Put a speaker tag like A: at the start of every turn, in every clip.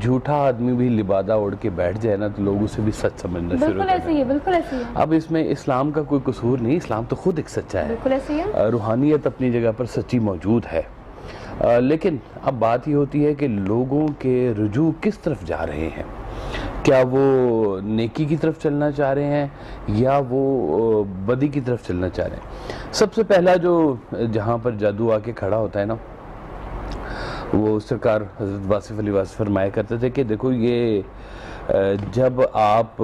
A: جھوٹا آدمی بھی لبادہ اوڑھ کے بیٹھ جائے نا تو لوگ اسے بھی سچ سمجھنا شروع
B: بالکل ایسے ہی ہے، بالکل ایسے ہی ہے.
A: اب اس میں اسلام کا کوئی قصور نہیں، اسلام تو خود ایک سچا ہے.
B: بالکل ایسے ہی ہے.
A: روحانیت اپنی جگہ پر سچی موجود ہے، لیکن اب بات یہ ہوتی ہے کہ لوگوں کے رجوع کس طرف جا رہے ہیں. کیا وہ نیکی کی طرف چلنا چاہ رہے ہیں یا وہ بدی کی طرف چلنا چاہ رہے ہیں. سب سے پہلا جو جہاں پر جادو آ کے کھڑا ہوتا ہے نا، وہ سرکار حضرت واصف علی واصف فرمایا کرتے تھے کہ دیکھو یہ جب آپ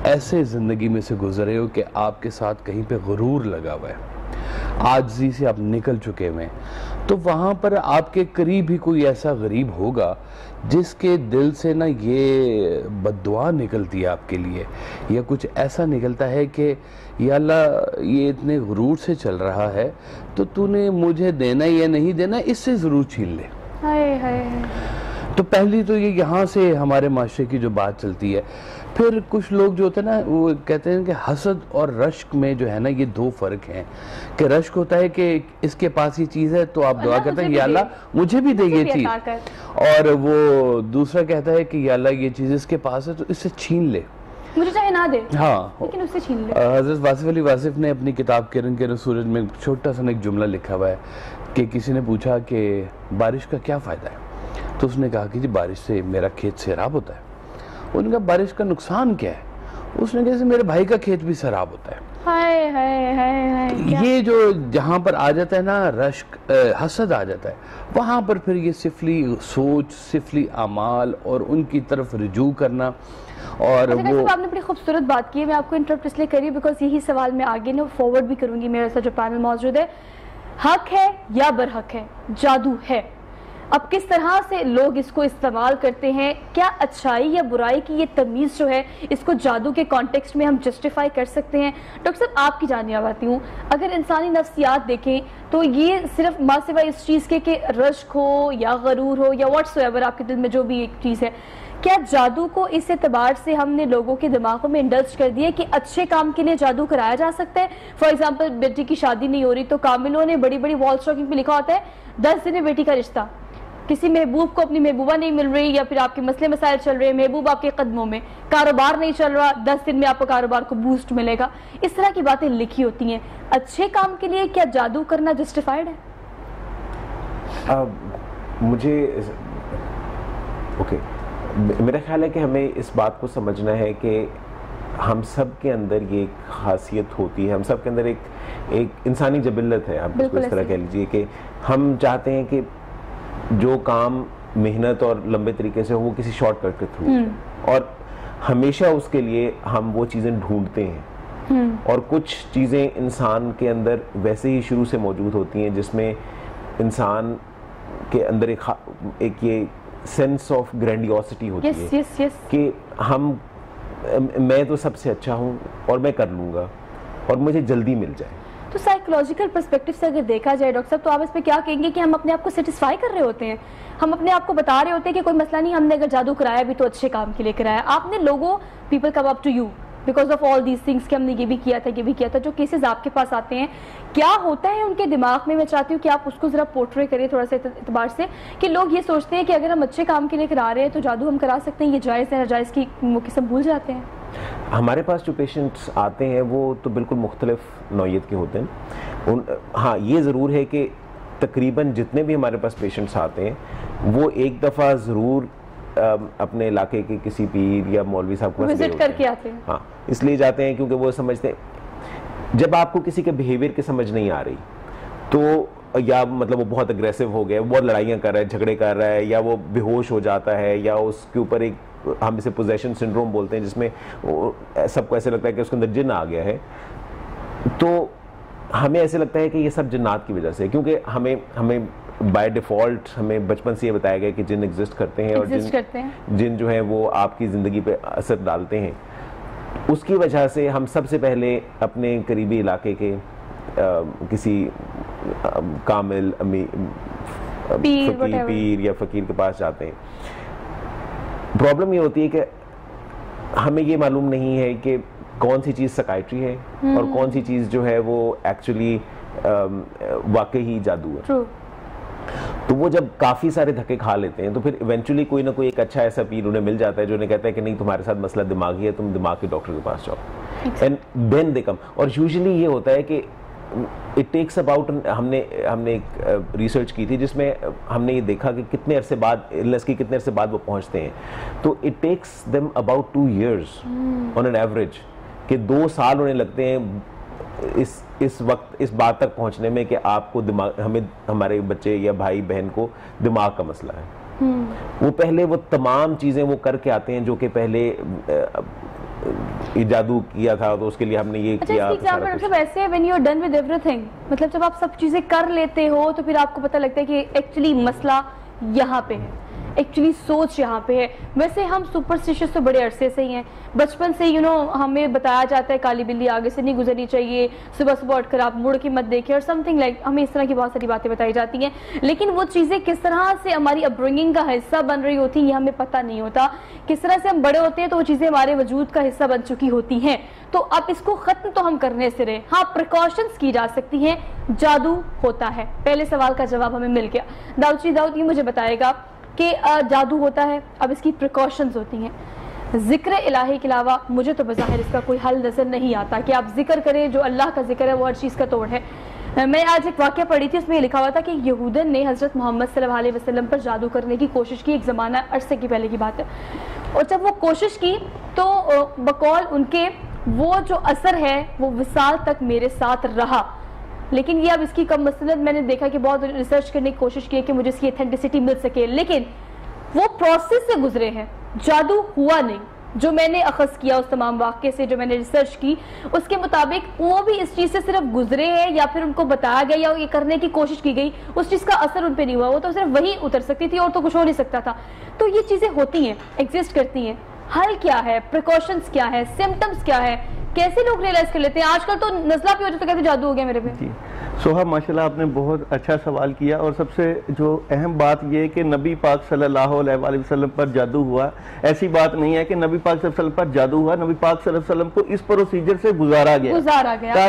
A: ایسے زندگی میں سے گزرے ہو کہ آپ کے ساتھ کہیں پہ غرور لگا ہوا ہے، عاجزی سے آپ نکل چکے ہوئے ہیں، تو وہاں پر آپ کے قریب ہی کوئی ایسا غریب ہوگا جس کے دل سے نا یہ بد دعا نکلتی ہے آپ کے لیے، یا کچھ ایسا نکلتا ہے کہ یا اللہ یہ اتنے غرور سے چل رہا ہے تو تو نے مجھے دینا یا نہیں دینا اس سے ضرور چھین لے. تو پہلی تو یہ یہاں سے ہمارے معاشرے کی جو بات چلتی ہے. پھر کچھ لوگ جو ہوتے ہیں نا وہ کہتے ہیں کہ حسد اور رشک میں جو ہے نا یہ دو فرق ہیں، کہ رشک ہوتا ہے کہ اس کے پاس یہ چیز ہے تو آپ دعا کرتے ہیں یا اللہ مجھے بھی دے یہ چیز، اور وہ دوسرا کہتا ہے کہ یا اللہ یہ چیز اس کے پاس ہے تو اس سے چھین لے،
B: مجھے چاہے نہ دے
A: ہاں
B: لیکن اس سے چھین لے.
A: حضرت واصف علی واصف نے اپنی کتاب کرن کے سورج میں چھوٹا سا ایک جملہ لکھا ہوا ہے کہ کسی نے پوچھا کہ بارش کا کیا فائدہ ہے، تو اس نے کہا کہ جی بارش سے میرا کھیت سیراب ہوتا ہے. انہوں نے کہا بارش کا نقصان کیا ہے، اس نے کہا میرے بھائی کا کھیت بھی سیراب ہوتا ہے. یہ جو جہاں پر آ جاتا ہے نا رشک حسد آ جاتا ہے، وہاں پر پھر یہ سفلی سوچ، سفلی اعمال اور ان کی طرف رجوع کرنا. اور وہ
B: آپ نے بڑی خوبصورت بات کی ہے، میں آپ کو انٹرپٹ اس لیے کری بیکاز یہی سوال میں آگے نا فارورڈ بھی کروں گی. میرے ساتھ جو پینل موجود ہے، حق ہے یا برحق ہے، جادو ہے. اب کس طرح سے لوگ اس کو استعمال کرتے ہیں، کیا اچھائی یا برائی کی یہ تمیز جو ہے اس کو جادو کے کانٹیکسٹ میں ہم جسٹیفائی کر سکتے ہیں. ڈاکٹر صاحب آپ کی جانب آتی ہوں، اگر انسانی نفسیات دیکھیں تو یہ صرف ماں سوائے اس چیز کے کہ رشک ہو یا غرور ہو یا واٹس ایور آپ کے دل میں جو بھی ایک چیز ہے، کیا جادو کو اس اعتبار سے ہم نے لوگوں کے دماغوں میں انڈلج کر دیا کہ اچھے کام کے لیے جادو کرایا جا سکتا ہے؟ فار ایگزامپل بیٹی کی شادی نہیں ہو رہی تو کاملوں نے بڑی بڑی وال اسٹاکنگ پہ لکھا ہوتا ہے 10 دن میں بیٹی کا رشتہ. کسی محبوب کو اپنی محبوبہ نہیں مل رہی یا پھر آپ کے مسئلے مسائل چل رہے ہیں، محبوب آپ کے قدموں میں، کاروبار نہیں چل رہا، 10 دن میں آپ کو کاروبار کو بوسٹ ملے گا. اس طرح کی باتیں لکھی ہوتی ہیں. اچھے کام کے لیے کیا جادو کرنا جسٹیفائڈ ہے؟
C: مجھے میرا خیال ہے کہ ہمیں اس بات کو سمجھنا ہے کہ ہم سب کے اندر یہ ایک خاصیت ہوتی ہے، ہم سب کے اندر ایک انسانی جبلت ہے، آپ اس کو اس طرح کہہ لیجئے کہ ہم چاہتے ہیں کہ جو کام محنت اور لمبے طریقے سے ہو وہ کسی شارٹ کٹ کے تھرو، اور ہمیشہ اس کے لیے ہم وہ چیزیں ڈھونڈتے ہیں. اور کچھ چیزیں انسان کے اندر ویسے ہی شروع سے موجود ہوتی ہیں جس میں انسان کے اندر ایک یہ سینس آف گرینڈیوسٹی ہوتی ہے کہ میں تو سب سے اچھا ہوں اور میں کر لوں گا اور مجھے جلدی مل جائے.
B: تو سائیکولوجیکل پرسپیکٹو سے اگر دیکھا جائے ڈاکٹر صاحب تو آپ اس پہ کیا کہیں گے کہ ہم اپنے آپ کو سیٹسفائی کر رہے ہوتے ہیں، ہم اپنے آپ کو بتا رہے ہوتے ہیں کہ کوئی مسئلہ نہیں، ہم نے اگر جادو کرایا بھی تو اچھے کام کے لیے کرایا. آپ نے لوگوں people come up to you because of all these things کہ ہم نے یہ بھی کیا تھا یہ بھی کیا تھا. جو کیسز آپ کے پاس آتے ہیں کیا ہوتا ہے ان کے دماغ میں؟ میں چاہتی ہوں کہ آپ اس کو ذرا پورٹرے کریں تھوڑا سا اعتبار سے کہ لوگ یہ سوچتے ہیں کہ اگر ہم اچھے کام کے لیے کرا رہے ہیں تو جادو ہم کرا سکتے ہیں، یہ جائز ہے ناجائز کی وہ قسم بھول جاتے ہیں.
C: ہمارے پاس جو پیشنٹس آتے ہیں وہ تو بالکل مختلف نوعیت کے ہوتے ہیں. ہاں یہ ضرور ہے کہ تقریباً جتنے بھی ہمارے پاس پیشنٹس آتے ہیں وہ ایک دفعہ ضرور اپنے علاقے کے کسی پیر یا مولوی صاحب کو
B: وزٹ کر کے آتے ہیں.
C: ہاں اس لیے جاتے ہیں کیونکہ وہ سمجھتے ہیں جب آپ کو کسی کے بیہیویئر کی سمجھ نہیں آ رہی تو یا مطلب وہ بہت اگریسو ہو گیا، بہت لڑائیاں کر رہا ہے، جھگڑے کر رہا ہے، یا وہ بے ہوش ہو جاتا ہے، یا اس کے اوپر ایک ہم اسے پوزیشن سنڈروم بولتے ہیں جس میں سب کو ایسے لگتا ہے کہ اس کے اندر جن آ گیا ہے، تو ہمیں ایسے لگتا ہے کہ یہ سب جنات کی وجہ سے، کیونکہ ہمیں بائی ڈیفالٹ ہمیں بچپن سے یہ بتایا گیا کہ جن ایگزسٹ کرتے ہیں اور جن جو ہیں وہ آپ کی زندگی پہ اثر ڈالتے ہیں. اس کی وجہ سے ہم سب سے پہلے اپنے قریبی علاقے کے کسی کامل پیر یا فقیر کے پاس جاتے ہیں. پرابلم یہ ہوتی ہے کہ ہمیں یہ معلوم نہیں ہے کہ کون سی چیز سکائٹری ہے اور کون سی چیز جو ہے وہ ایکچولی واقعی جادو ہے. تو وہ جب کافی سارے دھکے کھا لیتے ہیں تو پھر ایونچولی کوئی نہ کوئی ایک اچھا ایسا پیر انہیں مل جاتا ہے جو انہیں کہتا ہے کہ نہیں تمہارے ساتھ مسئلہ دماغی ہے, تم دماغ کے ڈاکٹر کے پاس جاؤ, اینڈ دین دے کم. اور یوزلی یہ ہوتا ہے کہ اٹ ٹیکس اباؤٹ, ہم نے ایک ریسرچ کی تھی جس میں ہم نے یہ دیکھا کہ کتنے عرصے بعد النس کی کتنے عرصے بعد وہ پہنچتے ہیں, تو it takes them about 2 years on an average, کہ 2 سال انہیں لگتے ہیں اس وقت اس بات تک پہنچنے میں کہ آپ کو دماغ, ہمارے بچے یا بھائی بہن کو دماغ کا مسئلہ ہے. وہ پہلے وہ تمام چیزیں وہ کر کے آتے ہیں جو کہ پہلے جادو کیا تھا تو اس کے لیے ہم نے یہ کیا.
B: مطلب ایسے when you are done with everything, مطلب جب آپ سب چیزیں کر لیتے ہو تو پھر آپ کو پتہ لگتا ہے کہ ایکچولی مسئلہ یہاں پہ ہے, ایکچولی سوچ یہاں پہ ہے. ویسے ہم سپرسٹیشس تو بڑے عرصے سے ہی ہیں, بچپن سے ہمیں بتایا جاتا ہے کالی بلی آگے سے نہیں گزرنی چاہیے, صبح صبح اٹھ کر آپ مڑ کے مت دیکھیں اور سم تھنگ لائک, ہمیں اس طرح کی بہت ساری باتیں بتائی جاتی ہیں. لیکن وہ چیزیں کس طرح سے ہماری اپ برنگنگ کا حصہ بن رہی ہوتی ہیں یہ ہمیں پتہ نہیں ہوتا. کس طرح سے ہم بڑے ہوتے ہیں تو وہ چیزیں ہمارے وجود کا حصہ بن چکی ہوتی ہیں. تو اب اس کو ختم تو ہم کرنے سے رہے, ہاں پریکاشنز کی جا سکتی ہیں. جادو ہوتا ہے, پہلے سوال کا جواب ہمیں مل گیا. داؤد یہ مجھے بتائے گا کہ جادو ہوتا ہے, اب اس کی پریکاشنز ہوتی ہیں. ذکر الہی کے علاوہ مجھے تو بظاہر اس کا کوئی حل نظر نہیں آتا کہ آپ ذکر کریں, جو اللہ کا ذکر ہے وہ ہر چیز کا توڑ ہے. میں آج ایک واقعہ پڑھی تھی, اس میں یہ لکھا ہوا تھا کہ یہودن نے حضرت محمد صلی اللہ علیہ وسلم پر جادو کرنے کی کوشش کی. ایک زمانہ عرصے کی پہلے کی بات ہے, اور جب وہ کوشش کی تو بقول ان کے وہ جو اثر ہے وہ وصال تک میرے ساتھ رہا. لیکن یہ اب اس کی کم مستند میں نے دیکھا کہ بہت ریسرچ کرنے کی کوشش کی کہ مجھے اس کی ایتھینٹسٹی مل سکے, لیکن وہ پروسیس سے گزرے ہیں, جادو ہوا نہیں. جو میں نے اخذ کیا اس تمام واقعے سے, جو میں نے ریسرچ کی اس کے مطابق وہ بھی اس چیز سے صرف گزرے ہیں یا پھر ان کو بتایا گیا یا یہ کرنے کی کوشش کی گئی, اس چیز کا اثر ان پہ نہیں ہوا. وہ تو صرف وہی اتر سکتی تھی اور تو کچھ ہو نہیں سکتا تھا. تو یہ چیزیں ہوتی ہیں, ایگزسٹ کرتی ہیں. حل کیا ہے, پریکاشنز کیا ہے, سمپٹمز کیا ہے, کیسے لوگ ریلائز کر لیتے ہیں؟ آج کل تو نزلہ بھی ہو جاتا ہے تو کہتے جادو ہو گیا میرے پہ.
D: سوہا ماشاءاللہ آپ نے بہت اچھا سوال کیا, اور سب سے جو اہم بات یہ کہ نبی پاک صلی اللہ علیہ وآلہ وسلم پر جادو ہوا. ایسی بات نہیں ہے کہ نبی پاک صلی اللہ علیہ وسلم پر جادو ہوا, نبی پاک صلی اللہ علیہ وسلم کو اس پروسیجر سے گزارا گیا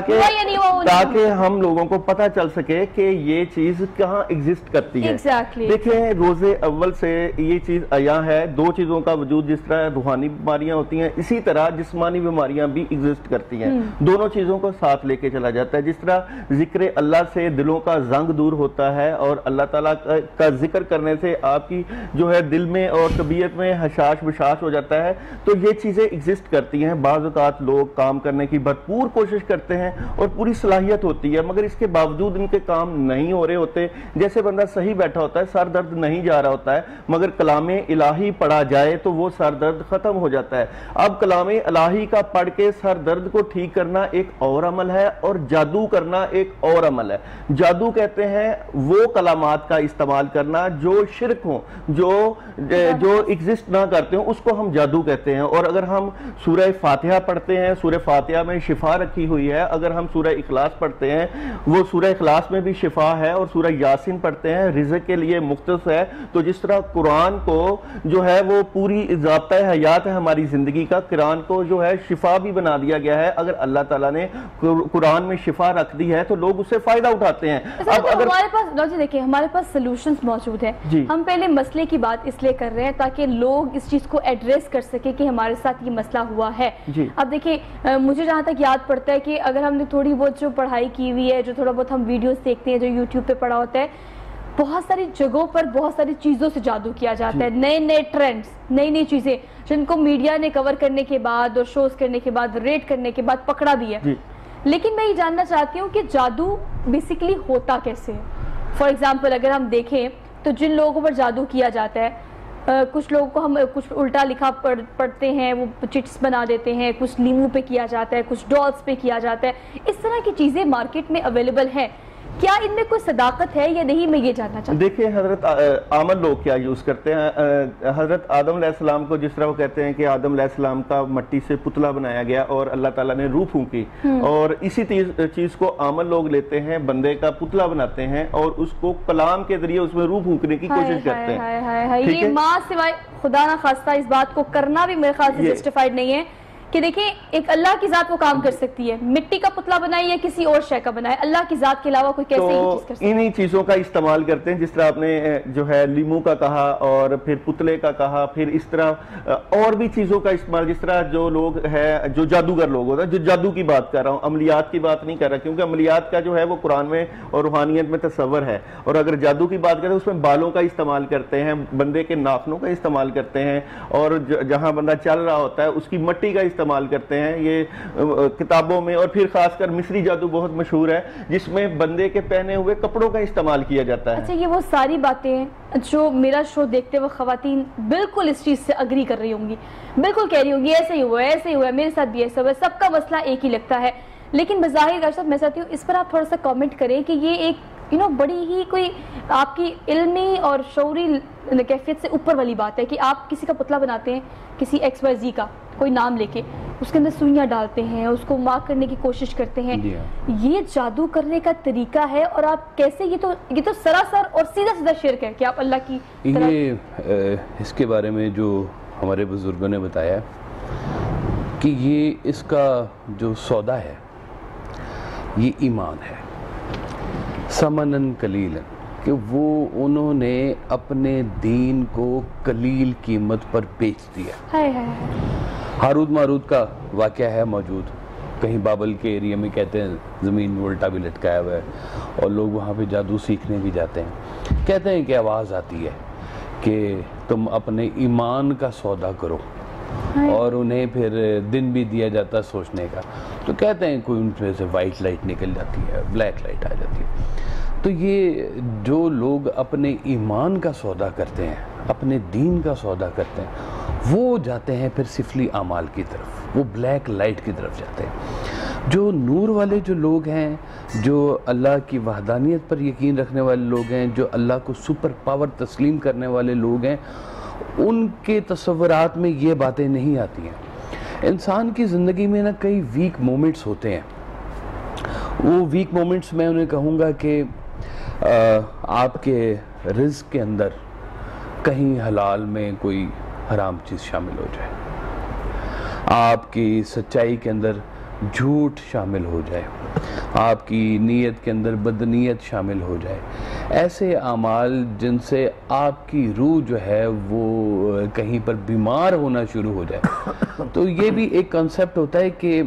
D: تاکہ ہم لوگوں کو پتہ چل سکے کہ یہ چیز کہاں ایگزسٹ کرتی ہے. دیکھیں روز اول سے یہ چیز عیاں ہے, 2 چیزوں کا وجود, جس طرح روحانی بیماریاں ہوتی ہیں اسی طرح جسمانی بیماریاں بھی ایگزسٹ کرتی ہیں. دونوں چیزوں کو ساتھ لے کے چلا جاتا ہے. جس طرح ذکر اللہ سے دلوں کا زنگ دور ہوتا ہے اور اللہ تعالیٰ کا ذکر کرنے سے آپ کی جو ہے دل میں اور طبیعت میں حشاش بشاش ہو جاتا ہے, تو یہ چیزیں ایگزسٹ کرتی ہیں. بعض اوقات لوگ کام کرنے کی بھرپور کوشش کرتے ہیں اور پوری صلاحیت ہوتی ہے, مگر اس کے باوجود ان کے کام نہیں ہو رہے ہوتے. جیسے بندہ صحیح بیٹھا ہوتا ہے, سر درد نہیں جا رہا ہوتا ہے, مگر کلام الہی پڑھا جائے تو وہ سر درد ختم ہو جاتا ہے. اب کلام الہی کا پڑھ کے سر درد کو ٹھیک کرنا ایک اور عمل ہے, اور جادو کرنا ایک اور عمل ہے. جادو کہتے ہیں وہ کلمات کا استعمال کرنا جو شرک ہوں, جو ایگزسٹ نہ کرتے ہوں, اس کو ہم جادو کہتے ہیں. اور اگر ہم سورہ فاتحہ پڑھتے ہیں, سورہ فاتحہ میں شفا رکھی ہوئی ہے. اگر ہم سورہ اخلاص پڑھتے ہیں, وہ سورہ اخلاص میں بھی شفا ہے, اور سورہ یاسین پڑھتے ہیں رزق کے لیے مختص ہے. تو جس طرح قرآن کو جو ہے وہ پوری ضابطہ حیات ہے ہماری زندگی کا, قرآن کو جو ہے شفا بھی بنا دیا گیا ہے. اگر اللہ تعالیٰ نے قرآن میں شفا رکھ دی ہے تو لوگ اسے فائدہ اٹھاتے ہیں.
B: اب ہمارے پاس دیکھیں ہمارے پاس سلوشنز موجود ہیں. ہم پہلے مسئلے کی بات اس لیے کر رہے ہیں تاکہ لوگ اس چیز کو ایڈریس کر سکے کہ ہمارے ساتھ یہ مسئلہ ہوا ہے. اب دیکھیں مجھے جہاں تک یاد پڑتا ہے کہ اگر ہم نے تھوڑی بہت جو پڑھائی کی ہوئی ہے, جو تھوڑا بہت ہم ویڈیوز دیکھتے ہیں جو یوٹیوب پہ پڑھا ہوتا ہے, بہت ساری جگہوں پر بہت ساری چیزوں سے جادو کیا جاتا ہے. نئے نئے ٹرینڈز, نئی نئی چیزیں جن کو میڈیا نے کور کرنے کے بعد اور شوز کرنے کے بعد, ریٹ کرنے کے بعد پکڑا بھی ہے. لیکن میں یہ جاننا چاہتی ہوں کہ جادو بیسیکلی ہوتا کیسے ہے. فار ایگزامپل اگر ہم دیکھیں تو جن لوگوں پر جادو کیا جاتا ہے, کچھ لوگوں کو ہم کچھ الٹا لکھا پڑھتے ہیں, وہ چٹس بنا دیتے ہیں, کچھ لیمو پہ کیا جاتا ہے, کچھ ڈالز پہ کیا جاتا ہے. اس طرح کی چیزیں مارکیٹ میں اویلیبل ہیں. کیا ان میں کوئی صداقت ہے یا نہیں, میں یہ جاننا چاہتا ہوں.
D: دیکھیں حضرت عامل لوگ کیا یوز کرتے ہیں. حضرت آدم علیہ السلام کو جس طرح وہ کہتے ہیں کہ آدم علیہ السلام کا مٹی سے پتلا بنایا گیا اور اللہ تعالیٰ نے روح پھونکی, اور اسی چیز کو عامل لوگ لیتے ہیں, بندے کا پتلا بناتے ہیں اور اس کو کلام کے ذریعے اس میں روح پھونکنے کی کوشش کرتے ہیں.
B: یہ ماں سوائے خدا نہ خواستہ اس بات کو کرنا بھی میرے خیال سے جسٹیفائیڈ نہیں ہے کہ دیکھیں ایک اللہ کی ذات وہ کام کر سکتی ہے, مٹی کا پتلا بنائے یا کسی اور شے کا بنائے, اللہ کی ذات کے علاوہ کوئی کیسے یہ چیز کر سکتا ہے؟
D: انہی چیزوں کا استعمال کرتے ہیں, جس طرح آپ نے جو ہے لیمو کا کہا اور پھر پتلے کا کہا, پھر اس طرح اور بھی چیزوں کا استعمال, جس طرح جو لوگ ہے جو جادوگر لوگ ہوتا ہے, جو جادو کی بات کر رہا ہوں, عملیات کی بات نہیں کر رہا, کیونکہ عملیات کا جو ہے وہ قرآن میں اور روحانیت میں تصور ہے. اور اگر جادو کی بات کریں تو اس میں بالوں کا استعمال کرتے ہیں, بندے کے ناخنوں کا استعمال کرتے ہیں, اور جہاں بندہ چل رہا ہوتا ہے اس کی مٹی کا استعمال کرتے ہیں. یہ کتابوں میں, اور پھر خاص کر مصری جادو بہت مشہور ہے جس میں بندے کے پہنے ہوئے کپڑوں کا استعمال کیا جاتا ہے.
B: اچھا, یہ وہ ساری باتیں ہیں جو میرا شو دیکھتے ہوئے خواتین بالکل اس چیز سے اگری کر رہی ہوں گی, بالکل کہہ رہی ہوں گی ایسے ہی ہوا ہے, ایسے ہی ہوا ہے, میرے ساتھ بھی ایسا ہوا ہے, سب کا مسئلہ ایک ہی لگتا ہے. لیکن بظاہر ڈاکٹر صاحب میں چاہتی ہوں اس پر آپ تھوڑا سا کامنٹ کریں کہ یہ ایک بڑی ہی کوئی آپ کی علمی اور شعوری کیفیت سے اوپر والی بات ہے کہ آپ کسی کا پتلا بناتے ہیں, کسی ایکس وائی زی کا کوئی نام لے کے, اس کے اندر سوئیاں ڈالتے ہیں, اس کو مارک کرنے کی کوشش کرتے ہیں. یہ جادو کرنے کا طریقہ ہے, اور آپ کیسے, یہ تو سراسر اور سیدھا سیدھا شرک ہے کہ آپ اللہ کی
A: یہ اس کے بارے میں جو ہمارے بزرگوں نے بتایا کہ یہ اس کا جو سودا ہے یہ ایمان ہے, سمنن قلیلاً, کہ وہ انہوں نے اپنے دین کو قلیل قیمت پر بیچ دیا. ہاروت ماروت کا واقعہ ہے موجود, کہیں بابل کے ایریا میں کہتے ہیں زمین میں الٹا بھی لٹکایا ہوا ہے, اور لوگ وہاں پہ جادو سیکھنے بھی جاتے ہیں. کہتے ہیں کہ آواز آتی ہے کہ تم اپنے ایمان کا سودا کرو, اور انہیں پھر دن بھی دیا جاتا ہے سوچنے کا. تو کہتے ہیں کوئی ان سے وائٹ لائٹ نکل جاتی ہے, بلیک لائٹ آ جاتی ہے. تو یہ جو لوگ اپنے ایمان کا سودا کرتے ہیں, اپنے دین کا سودا کرتے ہیں, وہ جاتے ہیں پھر سفلی اعمال کی طرف, وہ بلیک لائٹ کی طرف جاتے ہیں. جو نور والے جو لوگ ہیں, جو اللہ کی وحدانیت پر یقین رکھنے والے لوگ ہیں, جو اللہ کو سپر پاور تسلیم کرنے والے لوگ ہیں, ان کے تصورات میں یہ باتیں نہیں آتی ہیں. انسان کی زندگی میں نا کئی ویک مومنٹس ہوتے ہیں. وہ ویک مومنٹس میں انہیں کہوں گا کہ آپ کے رزق کے اندر کہیں حلال میں کوئی حرام چیز شامل ہو جائے, آپ کی سچائی کے اندر جھوٹ شامل ہو جائے, آپ کی نیت کے اندر بدنیت شامل ہو جائے. ایسے اعمال جن سے آپ کی روح جو ہے وہ کہیں پر بیمار ہونا شروع ہو جائے. تو یہ بھی ایک کنسپٹ ہوتا ہے کہ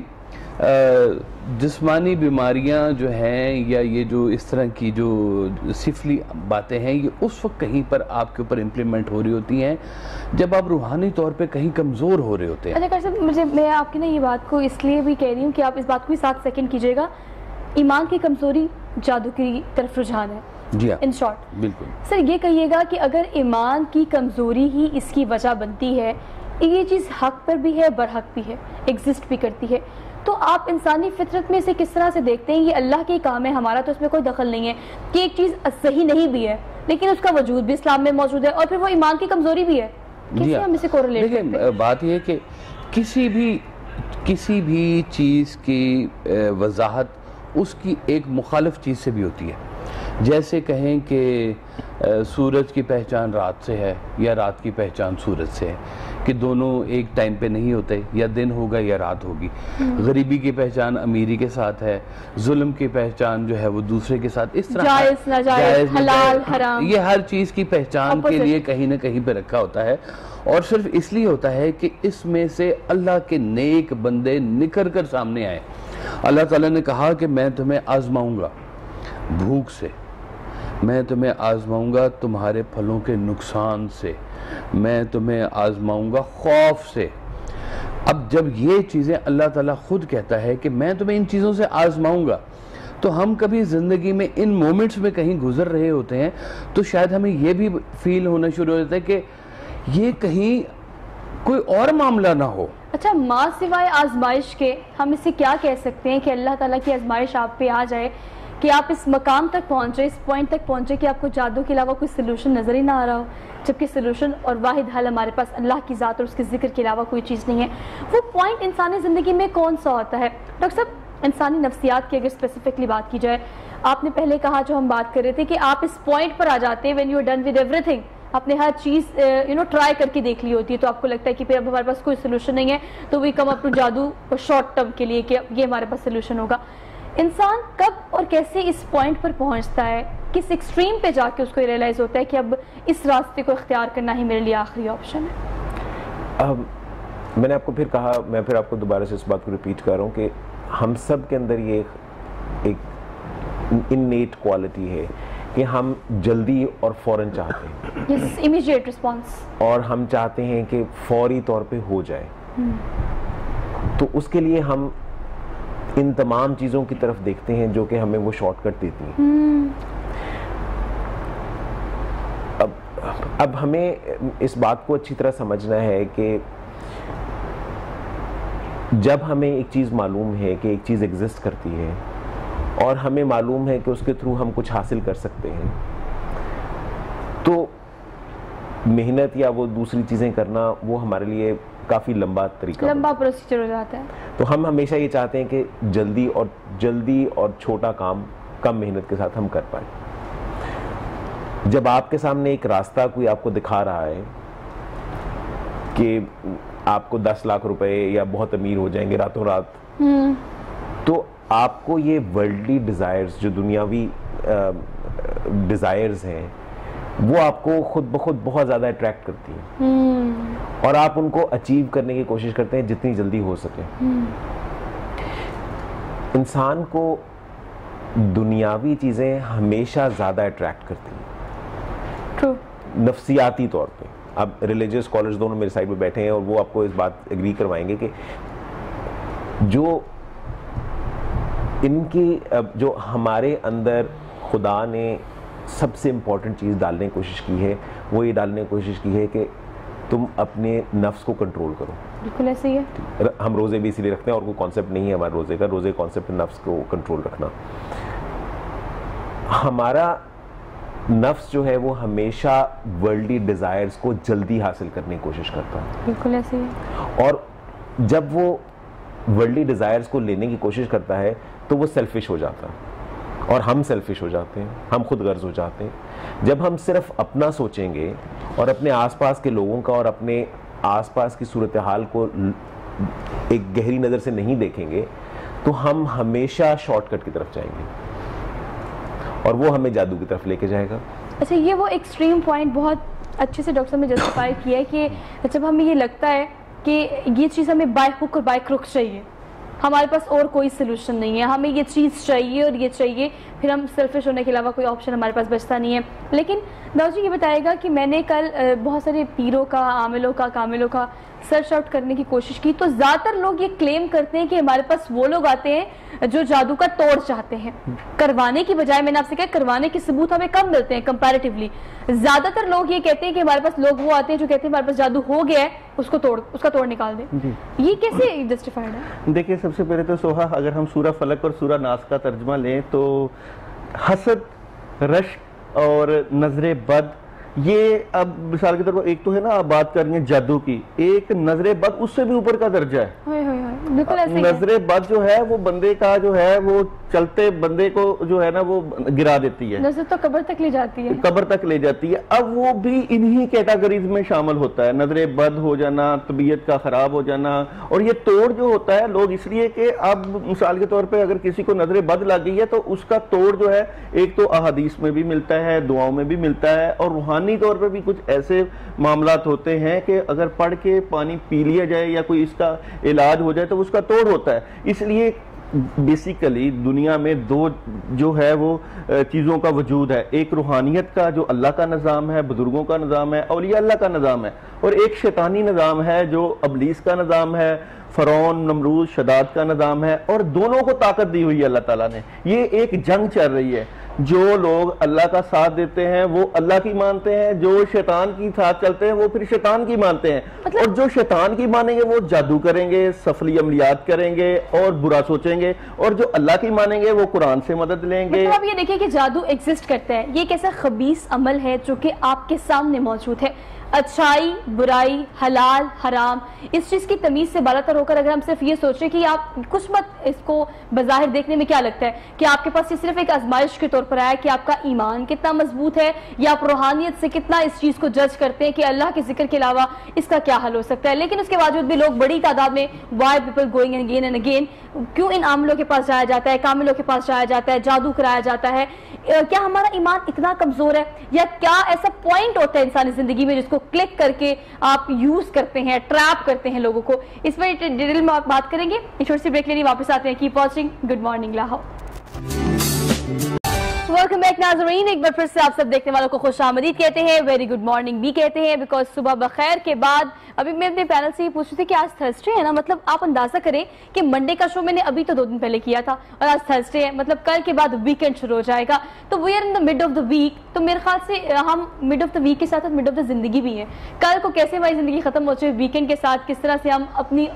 A: جسمانی بیماریاں جو ہیں یا یہ جو اس طرح کی جو سفلی باتیں ہیں, یہ اس وقت کہیں پر آپ کے اوپر امپلیمنٹ ہو رہی ہوتی ہیں جب آپ روحانی طور پہ کہیں کمزور ہو رہے ہوتے ہیں.
B: اچھا صاحب, میں آپ کی نا یہ بات کو اس لیے بھی کہہ رہی ہوں کہ آپ اس بات کو بھی 7 سیکنڈ کیجیے گا. ایمان کی کمزوری جادو کی طرف رجحان ہے,
A: جی ہاں,
B: ان شارٹ.
A: بالکل.
B: سر یہ کہیے گا کہ اگر ایمان کی کمزوری ہی اس کی وجہ بنتی ہے, یہ چیز حق پر بھی ہے, برحق بھی ہے, ایگزسٹ بھی کرتی ہے, تو آپ انسانی فطرت میں اسے کس طرح سے دیکھتے ہیں؟ یہ اللہ کے کام ہے, ہمارا تو اس میں کوئی دخل نہیں ہے کہ ایک چیز صحیح نہیں بھی ہے لیکن اس کا وجود بھی اسلام میں موجود ہے, اور پھر وہ ایمان کی کمزوری بھی ہے. کیسے ہم اسے کوریلیٹ کرتے ہیں؟
A: بات یہ ہے کہ کسی بھی چیز کی وضاحت اس کی ایک مخالف چیز سے بھی ہوتی ہے. جیسے کہیں کہ سورج کی پہچان رات سے ہے یا رات کی پہچان سورج سے ہے, کہ دونوں ایک ٹائم پہ نہیں ہوتے, یا دن ہوگا یا رات ہوگی. غریبی کی پہچان امیری کے ساتھ ہے, ظلم کی پہچان جو ہے وہ دوسرے کے ساتھ. اس طرح
B: جائز ناجائز, حلال حرام,
A: یہ ہر چیز کی پہچان کے لیے کہیں نہ کہیں پہ رکھا ہوتا ہے, اور صرف اس لیے ہوتا ہے کہ اس میں سے اللہ کے نیک بندے نکھر کر سامنے آئے. اللہ تعالیٰ نے کہا کہ میں تمہیں آزماؤں گا بھوک سے, میں تمہیں آزماؤں گا تمہارے پھلوں کے نقصان سے, میں تمہیں آزماؤں گا خوف سے. اب جب یہ چیزیں اللہ تعالیٰ خود کہتا ہے کہ میں تمہیں ان چیزوں سے آزماؤں گا, تو ہم کبھی زندگی میں ان مومنٹس میں کہیں گزر رہے ہوتے ہیں تو شاید ہمیں یہ بھی فیل ہونا شروع ہو جاتا ہے کہ یہ کہیں کوئی اور معاملہ نہ ہو.
B: اچھا, ماں سوائے آزمائش کے ہم اسے کیا کہہ سکتے ہیں کہ اللہ تعالیٰ کی آزمائش آپ پہ آ جائے کہ آپ اس مقام تک پہنچے, اس پوائنٹ تک پہنچے کہ آپ کو جادو کے علاوہ کوئی سلوشن نظر ہی نہ آ رہا ہو, جبکہ سلوشن اور واحد حل ہمارے پاس اللہ کی ذات اور اس کے ذکر کے علاوہ کوئی چیز نہیں ہے. وہ پوائنٹ انسانی زندگی میں کون سا ہوتا ہے؟ ڈاکٹر صاحب, انسانی نفسیات کی اگر اسپیسیفکلی بات کی جائے, آپ نے پہلے کہا جو ہم بات کر رہے تھے کہ آپ اس پوائنٹ پر آ جاتے ہیں when you are done with everything, اپنے ہر چیز ٹرائی کر کے دیکھ لی ہوتی ہے, تو آپ کو لگتا ہے کہ پھر اب ہمارے پاس کوئی سلوشن نہیں ہے, تو وی کم اپ ٹو جادو شارٹ ٹرم کے لیے کہ یہ ہمارے پاس سلوشن ہوگا. انسان کب اور کیسے اس پوائنٹ پر پہنچتا ہے, کس ایکسٹریم پہ جا کے اس کو ریئلائز ہوتا ہے کہ اب اس راستے کو اختیار کرنا ہی میرے لیے آخری آپشن ہے؟
C: میں نے آپ کو پھر کہا, میں پھر آپ کو دوبارہ سے اس بات کو ریپیٹ کر رہا ہوں کہ ہم سب کے اندر یہ ایک انیٹ کوالٹی ہے کہ ہم جلدی اور فوراً چاہتے ہیں,
B: یس, امیڈیٹ رسپانس, اور
C: ہم چاہتے ہیں کہ فوری طور پہ ہو جائے. تو اس کے لیے ہم ان تمام چیزوں کی طرف دیکھتے ہیں جو کہ ہمیں وہ شارٹ کٹ دیتی ہیں. اب ہمیں اس بات کو اچھی طرح سمجھنا ہے کہ جب ہمیں ایک چیز معلوم ہے کہ ایک چیز ایگزسٹ کرتی ہے اور ہمیں معلوم ہے کہ اس کے تھرو ہم کچھ حاصل کر سکتے ہیں, تو محنت یا وہ دوسری چیزیں کرنا وہ ہمارے لیے کافی لمبا طریقہ,
B: لمبا پروسیجر ہو جاتا ہے.
C: تو ہم ہمیشہ یہ چاہتے ہیں کہ جلدی اور چھوٹا کام کم محنت کے ساتھ ہم کر پائیں. جب آپ کے سامنے ایک راستہ کوئی آپ کو دکھا رہا ہے کہ آپ کو 10 لاکھ روپے یا بہت امیر ہو جائیں گے راتوں رات, تو آپ کو یہ ورلڈلی ڈیزائرز, جو دنیاوی ڈیزائرز ہیں, وہ آپ کو خود بخود بہت زیادہ اٹریکٹ کرتی ہیں, اور آپ ان کو اچیو کرنے کی کوشش کرتے ہیں جتنی جلدی ہو سکے. انسان کو دنیاوی چیزیں ہمیشہ زیادہ اٹریکٹ کرتی ہیں نفسیاتی طور پہ. اب ریلیجیس اسکالرز دونوں میرے سائڈ پہ بیٹھے ہیں اور وہ آپ کو اس بات ایگری کروائیں گے کہ جو ان کی جو ہمارے اندر خدا نے سب سے امپورٹنٹ چیز ڈالنے کی کوشش کی ہے, وہ یہ ڈالنے کی کوشش کی ہے کہ تم اپنے نفس کو کنٹرول کرو.
B: بالکل ایسے ہی ہے.
C: ہم روزے بھی اسی لیے رکھتے ہیں, اور کوئی کانسیپٹ نہیں ہے ہمارے روزے کا. روزے کانسیپٹ نفس کو کنٹرول رکھنا. ہمارا نفس جو ہے وہ ہمیشہ ورلڈلی ڈیزائرز کو جلدی حاصل کرنے کی کوشش کرتا ہے.
B: بالکل ایسے ہی.
C: اور جب وہ ورلڈلی ڈیزائرز کو لینے کی کوشش کرتا ہے تو وہ سیلفش ہو جاتا ہے, اور ہم سیلفش ہو جاتے ہیں, ہم خود غرض ہو جاتے ہیں. جب ہم صرف اپنا سوچیں گے اور اپنے آس پاس کے لوگوں کا اور اپنے آس پاس کی صورتحال کو ایک گہری نظر سے نہیں دیکھیں گے, تو ہم ہمیشہ شارٹ کٹ کی طرف جائیں گے, اور وہ ہمیں جادو کی طرف لے کے جائے گا.
B: اچھا, یہ وہ ایکسٹریم پوائنٹ بہت اچھے سے ڈاکٹر صاحب نے جسٹیفائی کیا ہے کہ جب ہمیں یہ لگتا ہے کہ یہ چیز ہمیں بائی ہک اور بائی کروک چاہیے, ہمارے پاس اور کوئی سلوشن نہیں ہے, ہمیں یہ چیز چاہیے اور یہ چاہیے, پھر ہم سیلفش ہونے کے علاوہ کوئی آپشن ہمارے پاس بچتا نہیں ہے. لیکن ڈاکٹر جی یہ بتائے گا کہ میں نے کل بہت سارے پیروں کا, عاملوں کا, کاملوں کا سرچ آؤٹ کرنے کی کوشش کی, تو زیادہ تر لوگ یہ کلیم کرتے ہیں کہ ہمارے پاس وہ لوگ آتے ہیں جو جادو کا توڑ چاہتے ہیں, کروانے کی بجائے. میں نے آپ سے کہا کروانے کے ثبوت ہمیں کم ملتے ہیں کمپیریٹیولی. زیادہ تر لوگ یہ کہتے ہیں کہ ہمارے پاس لوگ وہ آتے ہیں جو کہتے ہیں ہمارے پاس جادو ہو گیا ہے, اس کا توڑ نکال دیں. یہ کیسے جسٹیفائڈ ہے؟
D: دیکھیں, سب سے پہلے تو سوہا, اگر ہم سورہ فلق اور سورہ ناس کا ترجمہ لیں تو حسد, رشک اور نظر بد, یہ اب مثال کے طور پر ایک تو ہے نا آپ بات کر رہی ہیں جادو کی, ایک نظر بد اس سے بھی اوپر کا درجہ ہے. نظر بد جو ہے وہ بندے کا جو ہے وہ چلتے بندے کو جو ہے نا وہ گرا دیتی ہے,
B: نظر تو قبر تک لے جاتی ہے,
D: قبر تک لے جاتی ہے. اب وہ بھی انہی کیٹاگریز میں شامل ہوتا ہے, نظر بد ہو جانا, طبیعت کا خراب ہو جانا. اور یہ توڑ جو ہوتا ہے لوگ اس لیے کہ اب مثال کے طور پہ اگر کسی کو نظر بد لگ گئی ہے تو اس کا توڑ جو ہے ایک تو احادیث میں بھی ملتا ہے, دعاؤں میں بھی ملتا ہے, اور روحانی طور پہ بھی کچھ ایسے معاملات ہوتے ہیں کہ اگر پڑھ کے پانی پی لیا جائے یا کوئی اس کا علاج ہو جائے تو اس کا توڑ ہوتا ہے. اس لیے بیسیکلی دنیا میں دو جو ہے وہ چیزوں کا وجود ہے, ایک روحانیت کا جو اللہ کا نظام ہے, بزرگوں کا نظام ہے, اولیاء اللہ کا نظام ہے, اور ایک شیطانی نظام ہے جو ابلیس کا نظام ہے, فرعون, نمرود, شداد کا نظام ہے. اور دونوں کو طاقت دی ہوئی ہے اللہ تعالیٰ نے. یہ ایک جنگ چل رہی ہے. جو لوگ اللہ کا ساتھ دیتے ہیں وہ اللہ کی مانتے ہیں, جو شیطان کی ساتھ چلتے ہیں وہ پھر شیطان کی مانتے ہیں. اور جو شیطان کی مانیں گے وہ جادو کریں گے, سفلی عملیات کریں گے اور برا سوچیں گے, اور جو اللہ کی مانیں گے وہ قرآن سے مدد لیں گے.
B: مطلب آپ یہ دیکھیں کہ جادو ایگزسٹ کرتا ہے, یہ ایک ایسا خبیث عمل ہے جو کہ آپ کے سامنے موجود ہے. اچھائی برائی حلال حرام اس چیز کی تمیز سے بالاتر ہو کر اگر ہم صرف یہ سوچیں کہ آپ کچھ مت اس کو بظاہر دیکھنے میں کیا لگتا ہے کہ آپ کے پاس یہ صرف ایک آزمائش کے طور پر آیا کہ آپ کا ایمان کتنا مضبوط ہے یا آپ روحانیت سے کتنا اس چیز کو جج کرتے ہیں کہ اللہ کے ذکر کے علاوہ اس کا کیا حل ہو سکتا ہے. لیکن اس کے باوجود بھی لوگ بڑی تعداد میں why people going again and again کیوں ان عاملوں کے پاس جایا جاتا ہے, کاملوں کے پاس جایا جاتا ہے, جادو کرایا جاتا ہے. کیا ہمارا ایمان اتنا کمزور ہے یا کیا ایسا پوائنٹ ہوتا ہے انسانی زندگی میں جس کو کلک کر کے آپ یوز کرتے ہیں, ٹریپ کرتے ہیں لوگوں کو؟ اس پر ڈیٹیل میں آپ بات کریں گے. چھوٹی سی بریک لینے واپس آتے ہیں. Keep watching good morning Lahore. Welcome back ناظرین, ایک بار پھر سے آپ سب دیکھنے والوں کو خوش آمدید کہتے ہیں, ویری گڈ مارننگ بھی کہتے ہیں, بیکاز صبح بخیر کے بعد ابھی میں اپنے پینل سے یہ پوچھ رہی تھی کہ آج تھرسڈے ہے نا, مطلب آپ اندازہ کریں کہ منڈے کا شو میں نے ابھی تو 2 دن پہلے کیا تھا اور آج تھرسڈے ہے, مطلب کل کے بعد ویکینڈ شروع ہو جائے گا. تو we are in the mid of the week, تو میرے خیال سے ہم مڈ آف دا ویک کے ساتھ مڈ آف دا زندگی بھی ہیں. کل کو کیسے ہماری زندگی ختم ہو چاہے, ویکینڈ کے ساتھ کس طرح سے ہم اپنی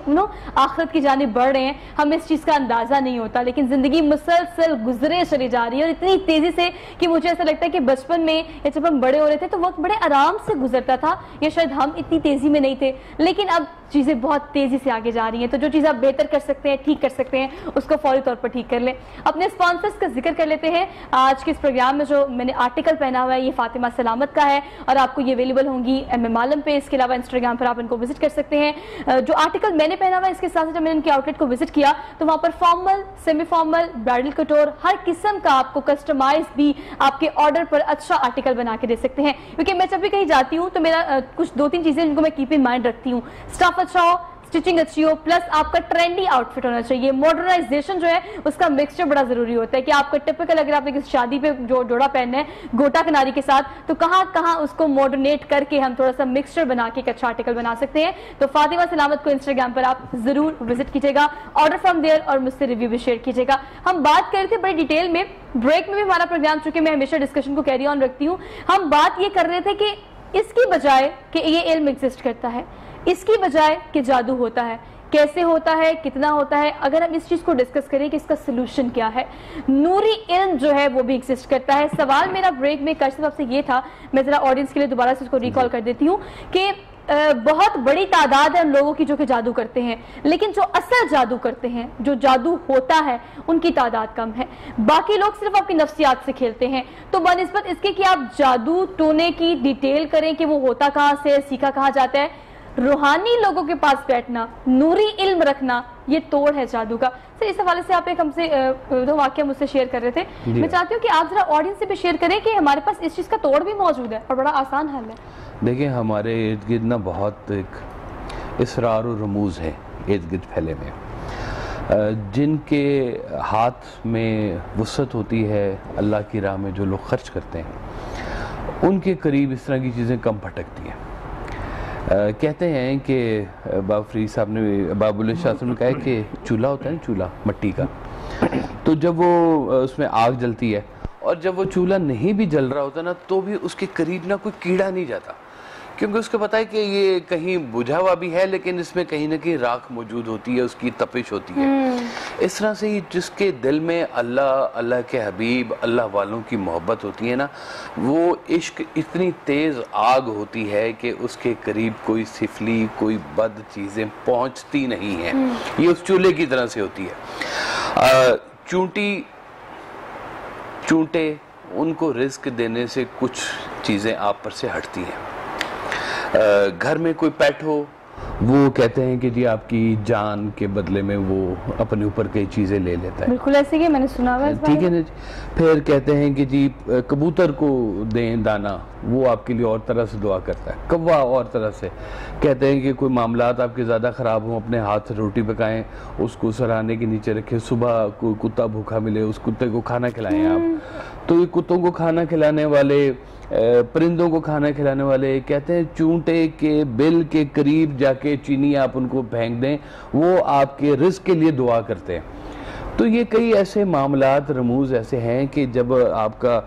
B: آخرت کی جانب بڑھ رہے ہیں, ہمیں اس چیز کا اندازہ نہیں ہوتا. لیکن زندگی مسلسل گزرے چلی جا رہی ہے اور اتنی تیزی سے کہ مجھے ایسا لگتا ہے کہ بچپن میں یا جب ہم بڑے ہو رہے تھے تو وقت بڑے آرام سے گزرتا تھا, یا شاید ہم اتنی تیزی میں نہیں تھے. لیکن اب چیزیں بہت تیزی سے آگے جا رہی ہیں, تو جو چیز آپ بہتر کر سکتے ہیں, ٹھیک کر سکتے ہیں, اس کو فوری طور پر ٹھیک کر لیں. اپنے سپانسرز کا ذکر کر لیتے ہیں. آج کے اس پروگرام میں جو میں نے آرٹیکل پہنا ہوا ہے یہ فاطمہ سلامت کا ہے اور آپ کو یہ اویلیبل ہوں گی ایم عالم پہ. اس کے علاوہ انسٹاگرام پر آپ ان کو وزٹ کر سکتے ہیں. جو آرٹیکل میں نے پہنا ہوا ہے اس کے ساتھ جب میں نے ان کے آؤٹ لیٹ کو وزٹ کیا تو وہاں پر فارمل, سیمی فارمل, برائڈل کٹور, ہر قسم کا آپ کو کسٹمائز بھی آپ کے آرڈر پر اچھا آرٹیکل بنا کے دے سکتے ہیں. کیونکہ میں جب بھی کہیں جاتی ہوں تو میرا کچھ 2-3 چیزیں جن کو میں کیپ ان مائنڈ رکھتی ہوں. اسٹف اچھا ہو, اسٹچنگ اچھی ہو, پلس آپ کا ٹرینڈی آؤٹ فٹ ہونا چاہیے. ماڈرنائزیشن جو ہے اس کا مکسچر بڑا ضروری ہوتا ہے کہ آپ کا ٹپکل, اگر آپ نے کسی شادی پہ جو جوڑا پہننا ہے گوٹا کناری کے ساتھ, تو کہاں کہاں اس کو ماڈرنیٹ کر کے ہم تھوڑا سا مکسچر بنا کے ایک اچھا آرٹیکل بنا سکتے ہیں. تو فاطمہ سلامت کو انسٹاگرام پر آپ ضرور وزٹ کیجیے گا, آرڈر فرام دیئر, اور مجھ سے ریویو بھی شیئر کیجیے گا. ہم بات کر رہے تھے بڑی ڈیٹیل میں بریک میں بھی ہمارا پروگرام, چونکہ میں ہمیشہ ڈسکشن کو کیری آن رکھتی ہوں, ہم بات یہ کر رہے تھے کہ اس کی بجائے کہ یہ علم ایگزسٹ کرتا ہے, اس کی بجائے کہ جادو ہوتا ہے, کیسے ہوتا ہے, کتنا ہوتا ہے, اگر ہم اس چیز کو ڈسکس کریں کہ اس کا سلوشن کیا ہے. نوری علم جو ہے وہ بھی ایگزسٹ کرتا ہے. سوال میرا بریک میں کاشف صاحب سے یہ تھا, میں ذرا آڈینس کے لیے دوبارہ سے اس کو ریکال کر دیتی ہوں, کہ بہت بڑی تعداد ہے ان لوگوں کی جو کہ جادو کرتے ہیں, لیکن جو اصل جادو کرتے ہیں, جو جادو ہوتا ہے, ان کی تعداد کم ہے. باقی لوگ صرف آپ کی نفسیات سے کھیلتے ہیں. تو بنسبت اس کے کہ آپ جادو ٹونے کی ڈیٹیل کریں کہ وہ ہوتا کہاں سے, سیکھا کہاں جاتا ہے, روحانی لوگوں کے پاس بیٹھنا, نوری علم رکھنا, یہ توڑ ہے جادو کا. سر اس حوالے سے آپ ایک ہم سے دو واقعہ مجھ سے شیئر کر رہے تھے, میں چاہتی ہوں کہ آپ ذرا آڈینس سے بھی شیئر کریں کہ ہمارے پاس اس چیز کا توڑ بھی موجود ہے اور بڑا آسان حل ہے.
A: دیکھیں ہمارے ارد گرد نا بہت ایک اسرار و رموز ہے ارد گرد پھیلے میں, جن کے ہاتھ میں وسعت ہوتی ہے اللہ کی راہ میں جو لوگ خرچ کرتے ہیں, ان کے قریب اس طرح کی چیزیں کم پھٹکتی ہیں. کہتے ہیں کہ بابا فرید صاحب نے, بابا اللہ شاہ صاحب نے کہا ہے کہ چولہا ہوتا ہے نا, چولہا مٹی کا, تو جب وہ اس میں آگ جلتی ہے اور جب وہ چولہا نہیں بھی جل رہا ہوتا نا تو بھی اس کے قریب نہ کوئی کیڑا نہیں جاتا, کیونکہ اس کو پتا ہے کہ یہ کہیں بجھا ہوا بھی ہے لیکن اس میں کہیں نہ کہیں راکھ موجود ہوتی ہے, اس کی تپش ہوتی ہے. اس طرح سے ہی جس کے دل میں اللہ, اللہ کے حبیب, اللہ والوں کی محبت ہوتی ہے نا, وہ عشق اتنی تیز آگ ہوتی ہے کہ اس کے قریب کوئی سفلی, کوئی بد چیزیں پہنچتی نہیں ہیں. یہ اس چولہے کی طرح سے ہوتی ہے. چونٹے ان کو رزق دینے سے کچھ چیزیں آپ پر سے ہٹتی ہیں. گھر میں کوئی پیٹ ہو, وہ کہتے ہیں کہ جی آپ کی جان کے بدلے میں وہ اپنے اوپر کئی چیزیں لے لیتا ہے.
B: بالکل ایسے ہی میں نے سنا ہوا ہے.
A: ٹھیک ہے نا جی. پھر کہتے ہیں کہ جی کبوتر کو دیں دانا, وہ آپ کے لیے اور طرح سے دعا کرتا ہے. کوا اور طرح سے. کہتے ہیں کہ کوئی معاملات آپ کے زیادہ خراب ہوں, اپنے ہاتھ سے روٹی پکائیں, اس کو سراہنے کے نیچے رکھیں, صبح کوئی کتا بھوکا ملے اس کتے کو کھانا کھلائیں آپ. تو یہ کتوں کو کھانا کھلانے والے, پرندوں کو کھانا کھلانے والے کہتے ہیں چونٹے کے بل کے قریب جا کے چینی آپ ان کو پھینک دیں, وہ آپ کے رزق کے لیے دعا کرتے ہیں. تو یہ کئی ایسے معاملات, رموز ایسے ہیں کہ جب آپ کا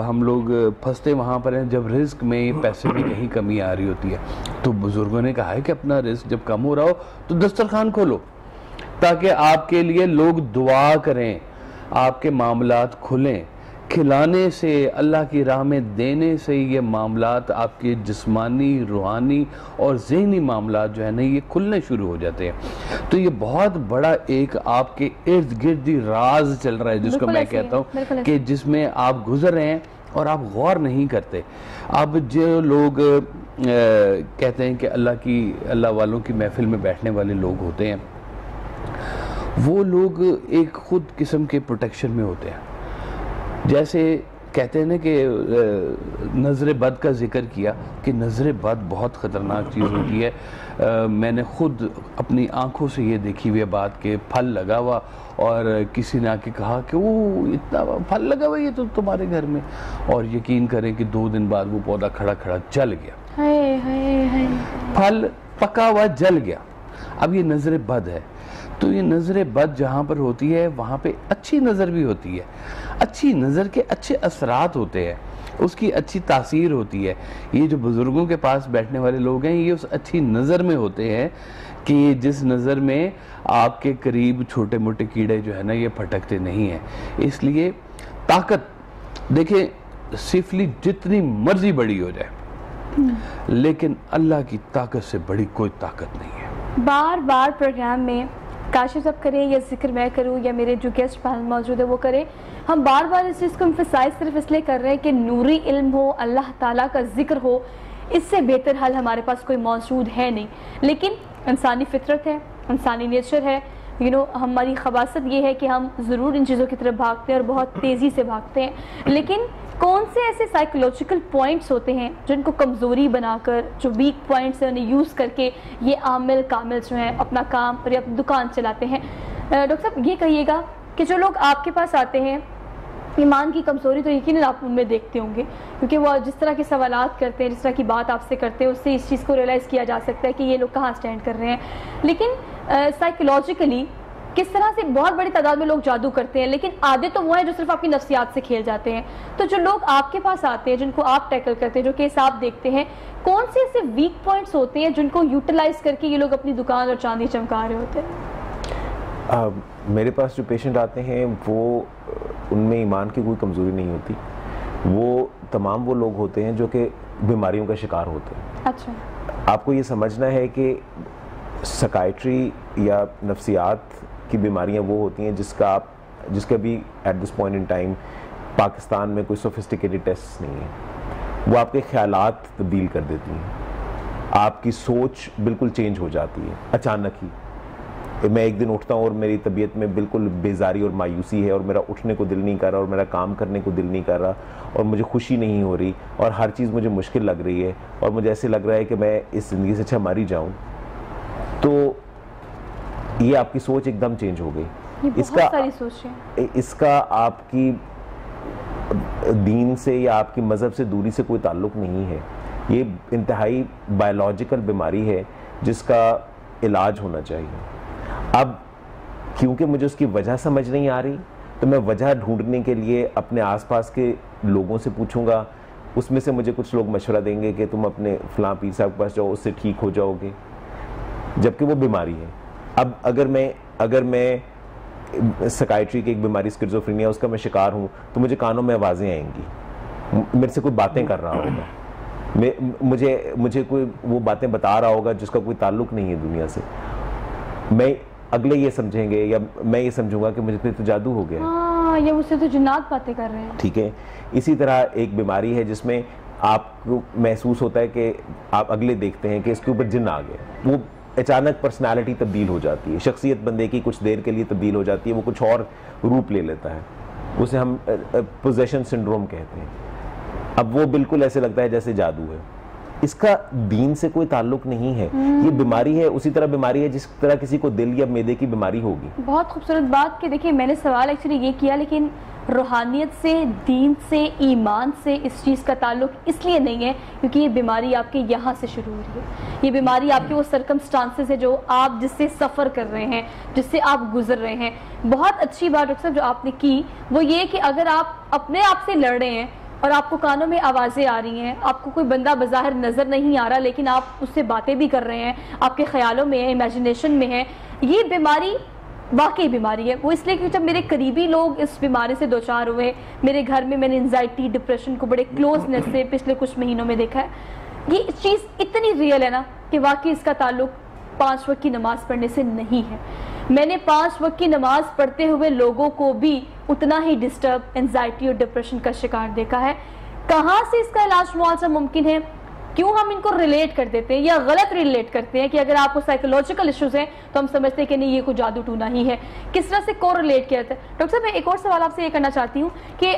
A: ہم لوگ پھنستے وہاں پر ہیں جب رزق میں پیسے میں کہیں کمی آ رہی ہوتی ہے. تو بزرگوں نے کہا ہے کہ اپنا رزق جب کم ہو رہا ہو تو دسترخوان کھولو, تاکہ آپ کے لیے لوگ دعا کریں, آپ کے معاملات کھلیں. کھلانے سے، اللہ کی راہ میں دینے سے یہ معاملات آپ کے جسمانی، روحانی اور ذہنی معاملات جو ہے نا یہ کھلنے شروع ہو جاتے ہیں. تو یہ بہت بڑا ایک آپ کے ارد گرد راز چل رہا ہے جس کو میں کہتا ہوں کہ جس میں آپ گزر رہے ہیں اور آپ غور نہیں کرتے. اب جو لوگ کہتے ہیں کہ اللہ والوں کی محفل میں بیٹھنے والے لوگ ہوتے ہیں، وہ لوگ ایک خود قسم کے پروٹیکشن میں ہوتے ہیں. جیسے کہتے ہیں نا کہ نظر بد کا ذکر کیا کہ نظر بد بہت خطرناک چیز ہوتی ہے. میں نے خود اپنی آنکھوں سے یہ دیکھی ہوئی بات کہ پھل لگا ہوا اور کسی نے آ کے کہا کہ وہ اتنا پھل لگا ہوا یہ تو تمہارے گھر میں، اور یقین کریں کہ 2 دن بعد وہ پودا کھڑا کھڑا جل گیا، پھل پکا ہوا جل گیا. اب یہ نظر بد ہے. تو یہ نظر بد جہاں پر ہوتی ہے وہاں پہ اچھی نظر بھی ہوتی ہے. اچھی نظر کے اچھے اثرات ہوتے ہیں، اس کی اچھی تاثیر ہوتی ہے. یہ جو بزرگوں کے پاس بیٹھنے والے لوگ ہیں یہ اس اچھی نظر میں ہوتے ہیں کہ جس نظر میں آپ کے قریب چھوٹے موٹے کیڑے جو ہے نا یہ پھٹکتے نہیں ہیں. اس لیے طاقت دیکھیں سفلی جتنی مرضی بڑی ہو جائے لیکن اللہ کی طاقت سے بڑی کوئی طاقت نہیں ہے.
B: بار بار پروگرام میں کاشف صاحب کریں یا ذکر میں کروں یا میرے جو گیسٹ پینل موجود ہے وہ کریں، ہم بار بار اس چیز کو امفسائز صرف اس لیے کر رہے ہیں کہ نوری علم ہو، اللہ تعالیٰ کا ذکر ہو، اس سے بہتر حل ہمارے پاس کوئی موجود ہے نہیں. لیکن انسانی فطرت ہے، انسانی نیچر ہے، ہماری خباثت یہ ہے کہ ہم ضرور ان چیزوں کی طرف بھاگتے ہیں اور بہت تیزی سے بھاگتے ہیں. لیکن کون سے ایسے سائیکولوجیکل پوائنٹس ہوتے ہیں جن کو کمزوری بنا کر، جو ویک پوائنٹس ہیں انہیں یوز کر کے یہ عامل کامل جو ہیں اپنا کام اور اپنی دکان چلاتے ہیں؟ ڈاکٹر صاحب یہ کہیے گا کہ جو لوگ آپ کے پاس آتے ہیں ایمان کی کمزوری تو یقیناً آپ ان میں دیکھتے ہوں گے، کیونکہ وہ جس طرح کے سوالات کرتے ہیں، جس طرح کی بات آپ سے کرتے ہیں، اس سے اس چیز کو ریئلائز کیا جا سکتا ہے کہ یہ لوگ کہاں سٹینڈ کر رہے ہیں. لیکن سائیکولوجیکلی کس طرح سے بہت بڑی تعداد میں لوگ جادو کرتے ہیں، لیکن آدھے تو وہ ہیں جو صرف آپ کی نفسیات سے کھیل جاتے ہیں. تو جو لوگ آپ کے پاس آتے ہیں، جن کو آپ ٹیکل کرتے ہیں، جو کیس آپ دیکھتے ہیں، کون سے ایسے ویک پوائنٹس ہوتے ہیں جن کو یوٹیلائز کر کے یہ لوگ اپنی دکان اور چاندی چمکا رہے ہوتے ہیں؟
C: میرے پاس جو پیشنٹ آتے ہیں وہ ان میں ایمان کی کوئی کمزوری نہیں ہوتی. وہ تمام وہ لوگ ہوتے ہیں جو کہ بیماریوں کا شکار ہوتے ہیں.
B: اچھا،
C: آپ کو یہ سمجھنا ہے کہ سائیکائٹری یا نفسیات کی بیماریاں وہ ہوتی ہیں جس کا بھی at this point in time Pakistan میں کوئی سوفسٹیکیٹڈ ٹیسٹ نہیں ہے. وہ آپ کے خیالات تبدیل کر دیتی ہیں، آپ کی سوچ بالکل چینج ہو جاتی ہے اچانک ہی. میں ایک دن اٹھتا ہوں اور میری طبیعت میں بالکل بیزاری اور مایوسی ہے اور میرا اٹھنے کو دل نہیں کر رہا اور میرا کام کرنے کو دل نہیں کر رہا اور مجھے خوشی نہیں ہو رہی اور ہر چیز مجھے مشکل لگ رہی ہے اور مجھے ایسے لگ رہا ہے کہ میں اس زندگی سے اچھا مر ہی جاؤں. تو یہ آپ کی سوچ ایک دم چینج ہو گئی. اس کا آپ کی دین سے یا آپ کی مذہب سے دوری سے کوئی تعلق نہیں ہے. یہ انتہائی بایولوجیکل بیماری ہے جس کا علاج ہونا چاہیے. اب کیونکہ مجھے اس کی وجہ سمجھ نہیں آ رہی تو میں وجہ ڈھونڈنے کے لیے اپنے آس پاس کے لوگوں سے پوچھوں گا. اس میں سے مجھے کچھ لوگ مشورہ دیں گے کہ تم اپنے فلاں پیر صاحب کے پاس جاؤ، اس سے ٹھیک ہو جاؤ گے، جبکہ وہ بیماری ہے. اب اگر میں سائیکائٹری کی ایک بیماری اسکیزوفرینیا اس کا میں شکار ہوں تو مجھے کانوں میں آوازیں آئیں گی، میرے سے کوئی باتیں کر رہا ہوگا، مجھے کوئی وہ باتیں بتا رہا ہوگا جس کا کوئی تعلق نہیں ہے دنیا سے. میں اگلے یہ سمجھیں گے یا میں یہ سمجھوں گا کہ مجھے پہ تو جادو ہو گیا،
B: یا مجھ سے تو جنات باتیں کر رہے ہیں.
C: ٹھیک ہے. اسی طرح ایک بیماری ہے جس میں آپ کو محسوس ہوتا ہے کہ آپ اگلے دیکھتے ہیں کہ اس کے اوپر جن آ گئے. وہ اچانک پرسنالٹی تبدیل ہو جاتی ہے، شخصیت بندے کی کچھ دیر کے لیے تبدیل ہو جاتی ہے، وہ کچھ اور روپ لے لیتا ہے. اسے ہم پوزیشن سنڈروم کہتے ہیں. اب وہ بالکل ایسے لگتا ہے جیسے جادو ہے. اس کا دین سے کوئی تعلق نہیں ہے. یہ بیماری ہے اسی طرح بیماری ہے جس طرح کسی کو دل یا معدے کی بیماری ہوگی.
B: بہت خوبصورت بات کہ دیکھیں میں نے سوال ایکچولی یہ کیا، لیکن روحانیت سے، دین سے، ایمان سے اس چیز کا تعلق اس لیے نہیں ہے کیونکہ یہ بیماری آپ کے یہاں سے شروع ہو رہی ہے. یہ بیماری آپ کے وہ سرکمسٹانسز ہے جو آپ جس سے سفر کر رہے ہیں، جس سے آپ گزر رہے ہیں. بہت اچھی بات ڈاکٹر صاحب جو آپ نے کی وہ یہ کہ اگر آپ اپنے آپ سے لڑ رہے ہیں اور آپ کو کانوں میں آوازیں آ رہی ہیں، آپ کو کوئی بندہ بظاہر نظر نہیں آ رہا لیکن آپ اس سے باتیں بھی کر رہے ہیں، آپ کے خیالوں میں ہے، امیجنیشن میں ہے، یہ بیماری واقعی بیماری ہے، وہ اس لیے کہ جب میرے قریبی لوگ اس بیماری سے دوچار ہوئے، میرے گھر میں نے انزائٹی ڈپریشن کو بڑے کلوزنس سے پچھلے کچھ مہینوں میں دیکھا ہے، یہ چیز اتنی ریئل ہے نا کہ واقعی اس کا تعلق 5 وقت کی نماز پڑھنے سے نہیں ہے۔ میں نے 5 وقت کی نماز پڑھتے ہوئے لوگوں کو بھی اتنا ہی ڈسٹرب، انزائٹی اور ڈپریشن کا شکار دیکھا ہے۔ کہاں سے اس کا علاج معالجہ ممکن ہے؟ کیوں ہم ان کو ریلیٹ کر دیتے ہیں یا غلط ریلیٹ کرتے ہیں کہ اگر آپ کو سائیکولوجیکل ایشوز ہیں تو ہم سمجھتے ہیں کہ نہیں یہ کوئی جادو ٹونا ہی ہے، کس طرح سے کو ریلیٹ کیا جاتا ہے؟ ڈاکٹر صاحب میں ایک اور سوال آپ سے یہ کرنا چاہتی ہوں کہ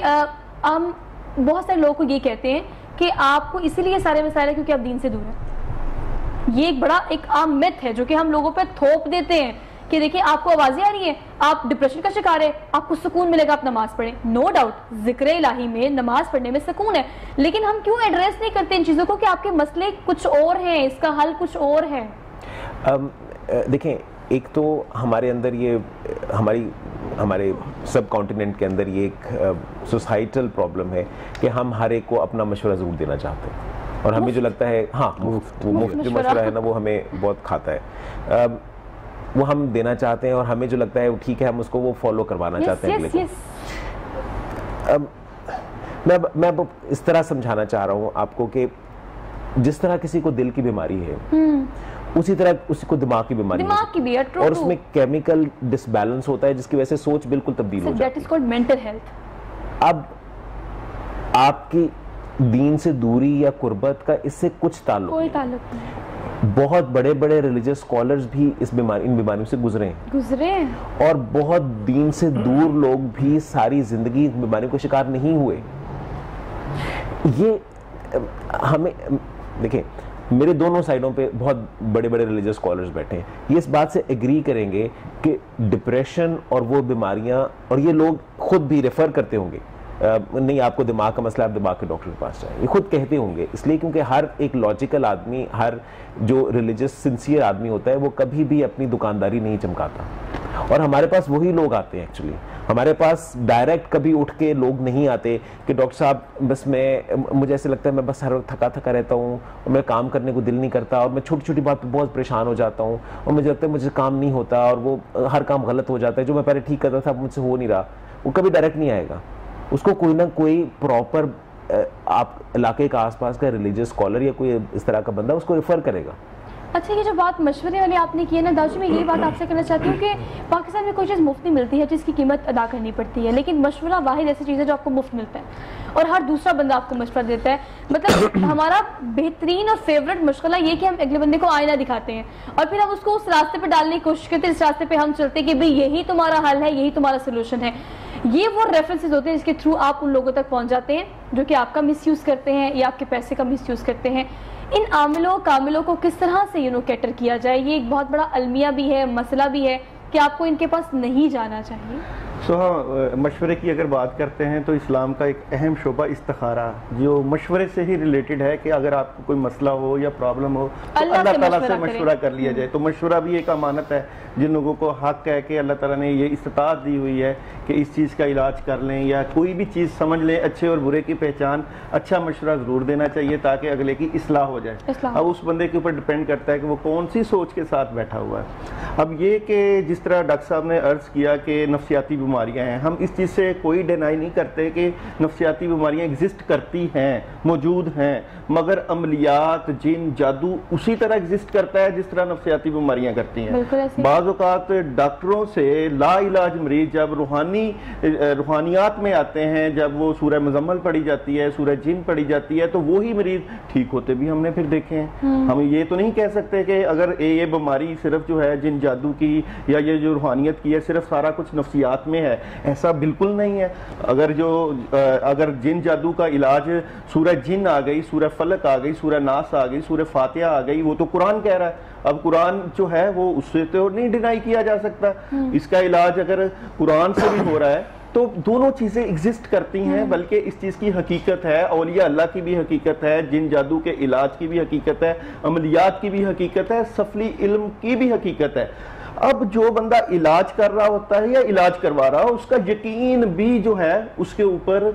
B: ہم بہت سارے لوگوں کو یہ کہتے ہیں کہ آپ کو اسی لیے سارے مسائل ہیں کیونکہ آپ دین سے دور ہیں۔ یہ ایک بڑا ایک عام مت ہے جو کہ ہم لوگوں پہ تھوپ دیتے ہیں کہ دیکھیں آپ کو آوازیں آ رہی ہیں، آپ ڈپریشن کا شکار ہے، آپ کو سکون ملے گا آپ نماز پڑھیں۔ نو ڈاؤٹ ذکر الہی میں نماز پڑھنے میں سکون ہے، لیکن ہم کیوں ایڈریس نہیں کرتے ان چیزوں کو کہ آپ کے مسئلے کچھ اور ہیں، اس کا حل کچھ اور ہے؟
C: دیکھیں، ایک تو ہمارے اندر یہ ہمارے سب کانٹیننٹ کے اندر یہ ایک سوسائٹل پرابلم ہے کہ ہم ہر ایک کو اپنا مشورہ ضرور دینا چاہتے ہیں، اور ہمیں جو لگتا ہے ہاں مفت جو مشورہ ہے نا وہ ہمیں بہت کھاتا ہے، وہ ہم دینا چاہتے ہیں، اور ہمیں جو لگتا ہے وہ ٹھیک ہے ہم اس کو وہ فالو کروانا چاہتے ہیں۔ لیکن میں اس طرح سمجھانا چاہ رہا ہوں آپ کو کہ جس طرح کسی کو دل کی بیماری ہے اسی طرح اسی کو دماغ کی بیماری ہے، اور اس میں کیمیکل ڈس بیلنس ہوتا ہے جس کی وجہ سے سوچ بالکل تبدیل ہو جاتی ہے۔ اب آپ کی دین سے دوری یا قربت کا اس سے کچھ تعلق نہیں۔ بہت بڑے بڑے ریلیجس اسکالرز بھی ان بیماریوں سے گزرے ہیں، اور بہت دین سے دور لوگ بھی ساری زندگی ان بیماریوں کو شکار نہیں ہوئے۔ یہ ہمیں دیکھیں، میرے دونوں سائڈوں پہ بہت بڑے بڑے ریلیجس اسکالرز بیٹھے ہیں، یہ اس بات سے ایگری کریں گے کہ ڈپریشن اور وہ بیماریاں، اور یہ لوگ خود بھی ریفر کرتے ہوں گے، نہیں آپ کو دماغ کا مسئلہ آپ دماغ کے ڈاکٹر کے پاس جائیں، یہ خود کہتے ہوں گے، اس لیے کیونکہ ہر ایک لاجیکل آدمی، ہر جو ریلیجس سنسیئر آدمی ہوتا ہے وہ کبھی بھی اپنی دکانداری نہیں چمکاتا، اور ہمارے پاس وہی لوگ آتے ہیں ایکچولی، ہمارے پاس ڈائریکٹ کبھی اٹھ کے لوگ نہیں آتے کہ ڈاکٹر صاحب بس مجھے ایسے لگتا ہے میں بس ہر وقت تھکا رہتا ہوں، اور میں کام کرنے کو دل نہیں کرتا، اور میں چھوٹی چھوٹی بات پہ بہت پریشان ہو جاتا ہوں، اور مجھے لگتا ہے مجھے کام نہیں ہوتا، اور وہ ہر کام غلط ہو جاتا ہے، جو میں پہلے ٹھیک کرتا تھا مجھ سے ہو نہیں رہا۔ وہ کبھی ڈائریکٹ نہیں آئے گا، اس کو کوئی نہ کوئی پراپر آپ علاقے کا آس پاس کا ریلیجس اسکالر یا کوئی اس طرح کا بندہ اس کو ریفر کرے گا۔
B: اچھا، یہ جو بات مشورے والی آپ نے کی ہے نا داؤد جی، میں یہی بات آپ سے کرنا چاہتی ہوں کہ پاکستان میں کوئی چیز مفت نہیں ملتی ہے جس کی قیمت ادا کرنی پڑتی ہے، لیکن مشورہ واحد ایسی چیز ہے جو آپ کو مفت ملتا ہے اور ہر دوسرا بندہ آپ کو مشورہ دیتا ہے۔ مطلب ہمارا بہترین اور فیوریٹ مشغلہ یہ کہ ہم اگلے بندے کو آئینہ دکھاتے ہیں اور پھر ہم اس کو اس راستے پہ ڈالنے کی کوشش کرتے ہیں جس راستے پہ ہم چلتے ہیں کہ بھئی یہی تمہارا حل ہے، یہی تمہارا سولوشن ہے۔ یہ وہ ریفرنسز ہوتے ہیں جس کے تھرو آپ ان لوگوں تک پہنچ جاتے ہیں جو کہ آپ کا مس یوز کرتے ہیں یا آپ کے پیسے کا مس یوز کرتے ہیں۔ ان عاملوں کاملوں کو کس طرح سے کیٹر کیا جائے، یہ ایک بہت بڑا المیہ بھی ہے، مسئلہ بھی ہے کہ آپ کو ان کے پاس نہیں جانا چاہیے۔
D: مشورے کی اگر بات کرتے ہیں تو اسلام کا ایک اہم شعبہ استخارہ جو مشورے سے ہی ریلیٹڈ ہے کہ اگر آپ کو کوئی مسئلہ ہو یا پرابلم ہو تو اللہ تعالیٰ سے مشورہ کر لیا جائے۔ تو مشورہ بھی ایک امانت ہے، جن لوگوں کو حق ہے کہ اللہ تعالیٰ نے یہ استطاعت دی ہوئی ہے کہ اس چیز کا علاج کر لیں یا کوئی بھی چیز سمجھ لیں، اچھے اور برے کی پہچان، اچھا مشورہ ضرور دینا چاہیے تاکہ اگلے کی اصلاح ہو جائے۔ اب اس بندے کے اوپر ڈپینڈ کرتا ہے کہ وہ کون سی سوچ کے ساتھ بیٹھا ہوا ہے۔ اب یہ کہ جس طرح ڈاکٹر صاحب نے عرض کیا کہ نفسیاتی بیماریاں ہیں، ہم اس چیز سے کوئی ڈینائی نہیں کرتے کہ نفسیاتی بیماریاں ایگزسٹ کرتی ہیں، موجود ہیں، مگر عملیات، جن، جادو اسی طرح ایگزسٹ کرتا ہے جس طرح نفسیاتی بیماریاں کرتی ہیں۔ بعض اوقات ڈاکٹروں سے لا علاج مریض جب روحانیات میں آتے ہیں، جب وہ سورہ مزمل پڑھی جاتی ہے، سورہ جن پڑھی جاتی ہے، تو وہی مریض ٹھیک ہوتے بھی ہم نے پھر دیکھے ہیں۔ ہم یہ تو نہیں کہہ سکتے کہ اگر یہ بیماری صرف جو ہے جن جادو کی یا یہ جو روحانیت کی ہے صرف سارا کچھ نفسیات میں ہے، ایسا بالکل نہیں ہے۔ اگر جن جادو کا علاج سورہ جن آ گئی، سورہ فلق آ گئی، سورہ ناس آ گئی، سورہ فاتحہ آ گئی، وہ تو قرآن کہہ رہا ہے۔ اب قرآن جو ہے وہ اس سے تو نہیں ڈینائی کیا جا سکتا، اس کا علاج اگر قرآن سے بھی ہو رہا ہے تو دونوں چیزیں ایگزسٹ کرتی ہیں، بلکہ اس چیز کی حقیقت ہے، اولیاء اللہ کی بھی حقیقت ہے، جن جادو کے علاج کی بھی حقیقت ہے، عملیات کی بھی حقیقت ہے، سفلی علم کی بھی حقیقت ہے۔ اب جو بندہ علاج کر رہا ہوتا ہے یا علاج کروا رہا ہو اس کا یقین بھی جو ہے اس کے اوپر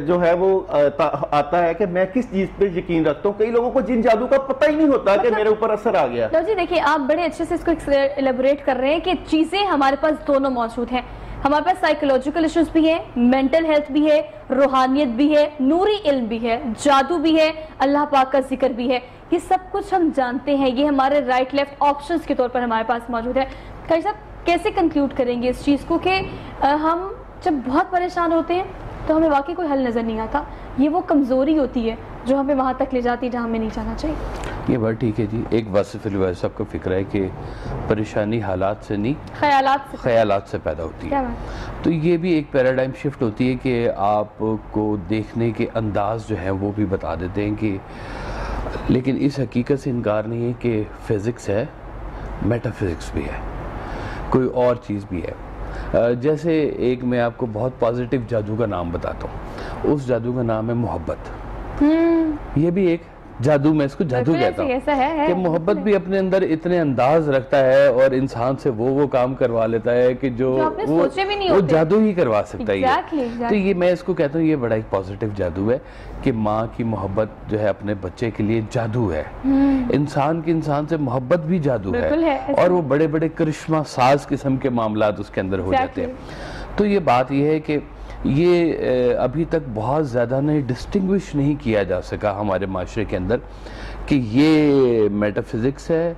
D: جو ہے وہ آتا ہے کہ میں کس چیز پہ یقین رکھتا ہوں. کئی لوگوں کو جن جادو کا پتہ ہی نہیں ہوتا کہ میرے اوپر اثر آ گیا.
B: جی دیکھیے آپ بڑے اچھے سے اس کو ایلیبوریٹ کر رہے ہیں کہ چیزیں ہمارے پاس دونوں موجود ہیں. ہمارے پاس سائیکولوجیکل ایشوز بھی ہیں, مینٹل ہیلتھ بھی ہے, روحانیت بھی ہے, نوری علم بھی ہے, جادو بھی ہے, اللہ پاک کا ذکر بھی ہے. یہ سب کچھ ہم جانتے ہیں, یہ ہمارے رائٹ لیفٹ آپشنز کے طور پر ہمارے پاس موجود ہے. قاری صاحب کیسے کنکلوڈ کریں گے اس چیز کو کہ ہم جب بہت پریشان ہوتے ہیں تو ہمیں واقعی کوئی حل نظر نہیں آتا, یہ وہ کمزوری ہوتی ہے جو ہمیں وہاں تک لے جاتی ہے جہاں ہمیں نہیں جانا چاہیے.
A: یہ بات ٹھیک ہے جی. ایک واصف علی صاحب کا فکر ہے کہ پریشانی حالات سے نہیں خیالات سے پیدا ہوتی ہے. تو یہ بھی ایک پیراڈائم شفٹ ہوتی ہے کہ آپ کو دیکھنے کے انداز جو ہیں وہ بھی بتا دیتے ہیں کہ, لیکن اس حقیقت سے انکار نہیں ہے کہ فزکس ہے, میٹا فزکس بھی ہے, کوئی اور چیز بھی ہے. جیسے ایک میں آپ کو بہت پازیٹیو جادو کا نام بتاتا ہوں, اس جادو کا نام ہے محبت. یہ بھی ایک جادو, میں اس کو جادو کہتا ہوں کہ محبت بھی اپنے اندر اتنے انداز رکھتا ہے اور انسان سے وہ کام کروا لیتا ہے کہ جو وہ جادو ہی کروا سکتا ہے. تو یہ میں اس کو کہتا ہوں یہ بڑا ایک پازیٹیو جادو ہے کہ ماں کی محبت جو ہے اپنے بچے کے لیے جادو ہے. انسان کی انسان سے محبت بھی جادو ہے, اور وہ بڑے بڑے کرشمہ ساز قسم کے معاملات اس کے اندر ہو جاتے ہیں. تو یہ بات یہ ہے کہ یہ ابھی تک بہت زیادہ ڈسٹنگوش نہیں کیا جا سکا ہمارے معاشرے کے اندر کہ یہ میٹا فزکس ہے,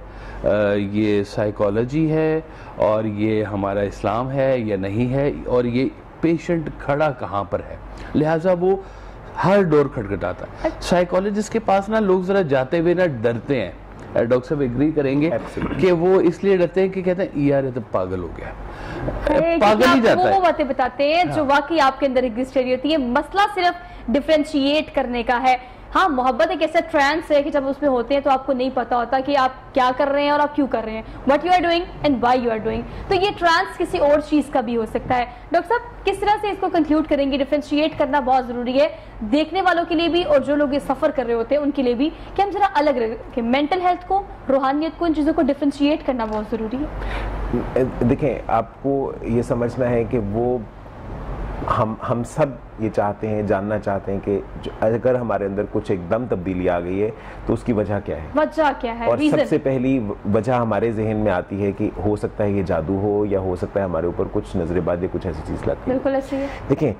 A: یہ سائیکالوجی ہے, اور یہ ہمارا اسلام ہے یا نہیں ہے, اور یہ پیشنٹ کھڑا کہاں پر ہے. لہٰذا وہ ہر ڈور کھٹکھٹاتا ہے. سائیکالوجسٹ کے پاس لوگ ذرا جاتے ہوئے ڈرتے ہیں. ڈاکٹر صاحب ایگری کریں گے کہ وہ اس لیے ڈرتے ہیں کہ کہتے ہیں یار یہ تو پاگل ہو گیا, پاگل ہی جاتا ہے.
B: وہ باتیں بتاتے ہیں جو واقعی آپ کے اندر ایگزسٹ ہوتی ہے. مسئلہ صرف ڈیفرینشیٹ کرنے کا ہے. ہاں محبت ایک ایسا ٹرانس ہے کہ جب اس میں ہوتے ہیں تو آپ کو نہیں پتا ہوتا کہ آپ کیا کر رہے ہیں اور آپ کیوں کر رہے ہیں, what you are doing and why you are doing. تو یہ ٹرانس کسی اور چیز کا بھی ہو سکتا ہے. ڈاکٹر صاحب کس طرح سے اس کو کنکلوڈ کریں گے؟ ڈیفرینشیٹ کرنا بہت ضروری ہے دیکھنے والوں کے لیے بھی اور جو لوگ یہ سفر کر رہے ہوتے ہیں ان کے لیے بھی, کہ ہم ذرا الگ رکھیں مینٹل ہیلتھ کو, روحانیت کو, ان چیزوں کو ڈیفرینشیٹ کرنا بہت ضروری ہے.
C: دیکھیں آپ کو یہ سمجھنا ہے کہ وہ ہم سب یہ چاہتے ہیں, جاننا چاہتے ہیں کہ اگر ہمارے اندر کچھ ایک دم تبدیلی آ گئی ہے تو اس کی وجہ کیا ہے,
B: وجہ کیا ہے.
C: اور سب سے پہلی وجہ ہمارے ذہن میں آتی ہے کہ ہو سکتا ہے یہ جادو ہو, یا ہو سکتا ہے ہمارے اوپر کچھ نظر باد یا کچھ ایسی چیز لگتی ہے.
B: بالکل ایسے ہی ہے.
C: دیکھیں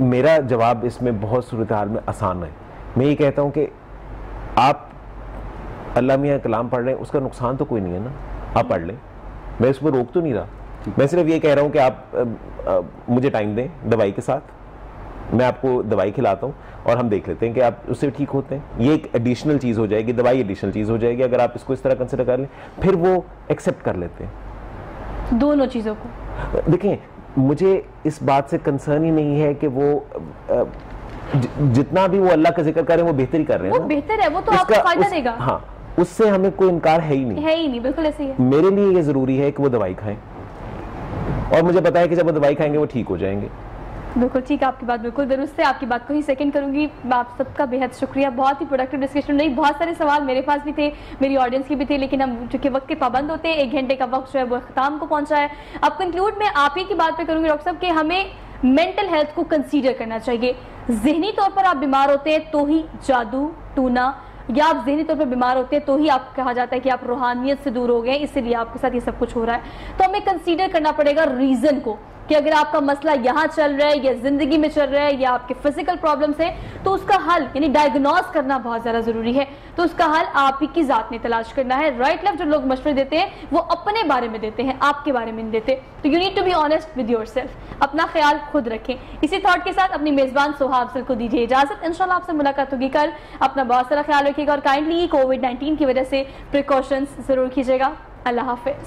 C: میرا جواب اس میں بہت صورتحال میں آسان ہے. میں یہ کہتا ہوں کہ آپ اللہ میاں کلام پڑھ رہے ہیں, اس کا نقصان تو کوئی نہیں ہے نا, آپ پڑھ لیں, میں اس پر روک تو نہیں رہا. میں صرف یہ کہہ رہا ہوں کہ آپ مجھے ٹائم دیں دوائی کے ساتھ, میں آپ کو دوائی کھلاتا ہوں اور ہم دیکھ لیتے ہیں کہ آپ اس سے ٹھیک ہوتے ہیں. یہ ایک ایڈیشنل چیز ہو جائے گی, دوائی ایڈیشنل چیز ہو جائے گی اگر آپ اس کو اس طرح کنسیڈر کر لیں, پھر وہ ایکسیپٹ کر لیتے ہیں
B: دونوں چیزوں کو.
C: دیکھیں مجھے اس بات سے کنسرن ہی نہیں ہے کہ وہ جتنا بھی وہ اللہ کا ذکر کر رہے ہیں وہ بہتر ہی کر رہے ہیں,
B: وہ بہتر ہے, وہ تو آپ کو فائدہ دے گا.
C: ہاں اس سے ہمیں کوئی انکار ہے ہی نہیں.
B: بالکل ایسے ہی ہے.
C: میرے لیے یہ ضروری ہے کہ وہ دوائی کھائیں, اور مجھے پتا ہے کہ جب وہ دوائی کھائیں گے وہ ٹھیک ہو جائیں گے.
B: بالکل ٹھیک, آپ کی بات بالکل درست ہے. آپ کی بات کو ہی سیکنڈ کروں گی. آپ سب کا بہت شکریہ, بہت ہی پروڈکٹیو ڈسکشن رہی. بہت سارے سوال میرے پاس بھی تھے, میری آڈینس کے بھی تھے, لیکن ہم چونکہ وقت کے پابند ہوتے ہیں, 1 گھنٹے کا وقت جو ہے وہ اختتام کو پہنچا ہے. اب کنکلوڈ میں آپ ہی کی بات پہ کروں گی ڈاکٹر صاحب کہ ہمیں مینٹل ہیلتھ کو کنسیڈر کرنا چاہیے. ذہنی طور پر آپ بیمار ہوتے ہیں تو ہی جادو ٹونا, یا آپ ذہنی طور پر بیمار ہوتے ہیں تو ہی آپ کہا جاتا ہے کہ آپ روحانیت سے دور ہو گئے, اسی لیے آپ کے ساتھ یہ سب کچھ ہو رہا ہے. تو ہمیں کنسیڈر کرنا پڑے گا ریزن کو, کہ اگر آپ کا مسئلہ یہاں چل رہا ہے یا زندگی میں چل رہا ہے یا آپ کے فزیکل پرابلمس ہیں, تو اس کا حل یعنی ڈائگنوز کرنا بہت زیادہ ضروری ہے. تو اس کا حل آپ ہی کی ذات نے تلاش کرنا ہے. رائٹ لیفٹ جو لوگ مشورے دیتے ہیں وہ اپنے بارے میں دیتے ہیں, آپ کے بارے میں نہیں دیتے. تو you need to be honest with yourself. اپنا خیال خود رکھیں. اسی تھاٹ کے ساتھ اپنی میزبان سوہا افضل کو دیجیے اجازت. انشاءاللہ آپ سے ملاقات ہوگی کل. اپنا بہت سارا خیال رکھیے گا, اور کائنڈلی کووڈ-19 کی وجہ سے پریکاشنز ضرور کیجیے گا. اللہ حافظ.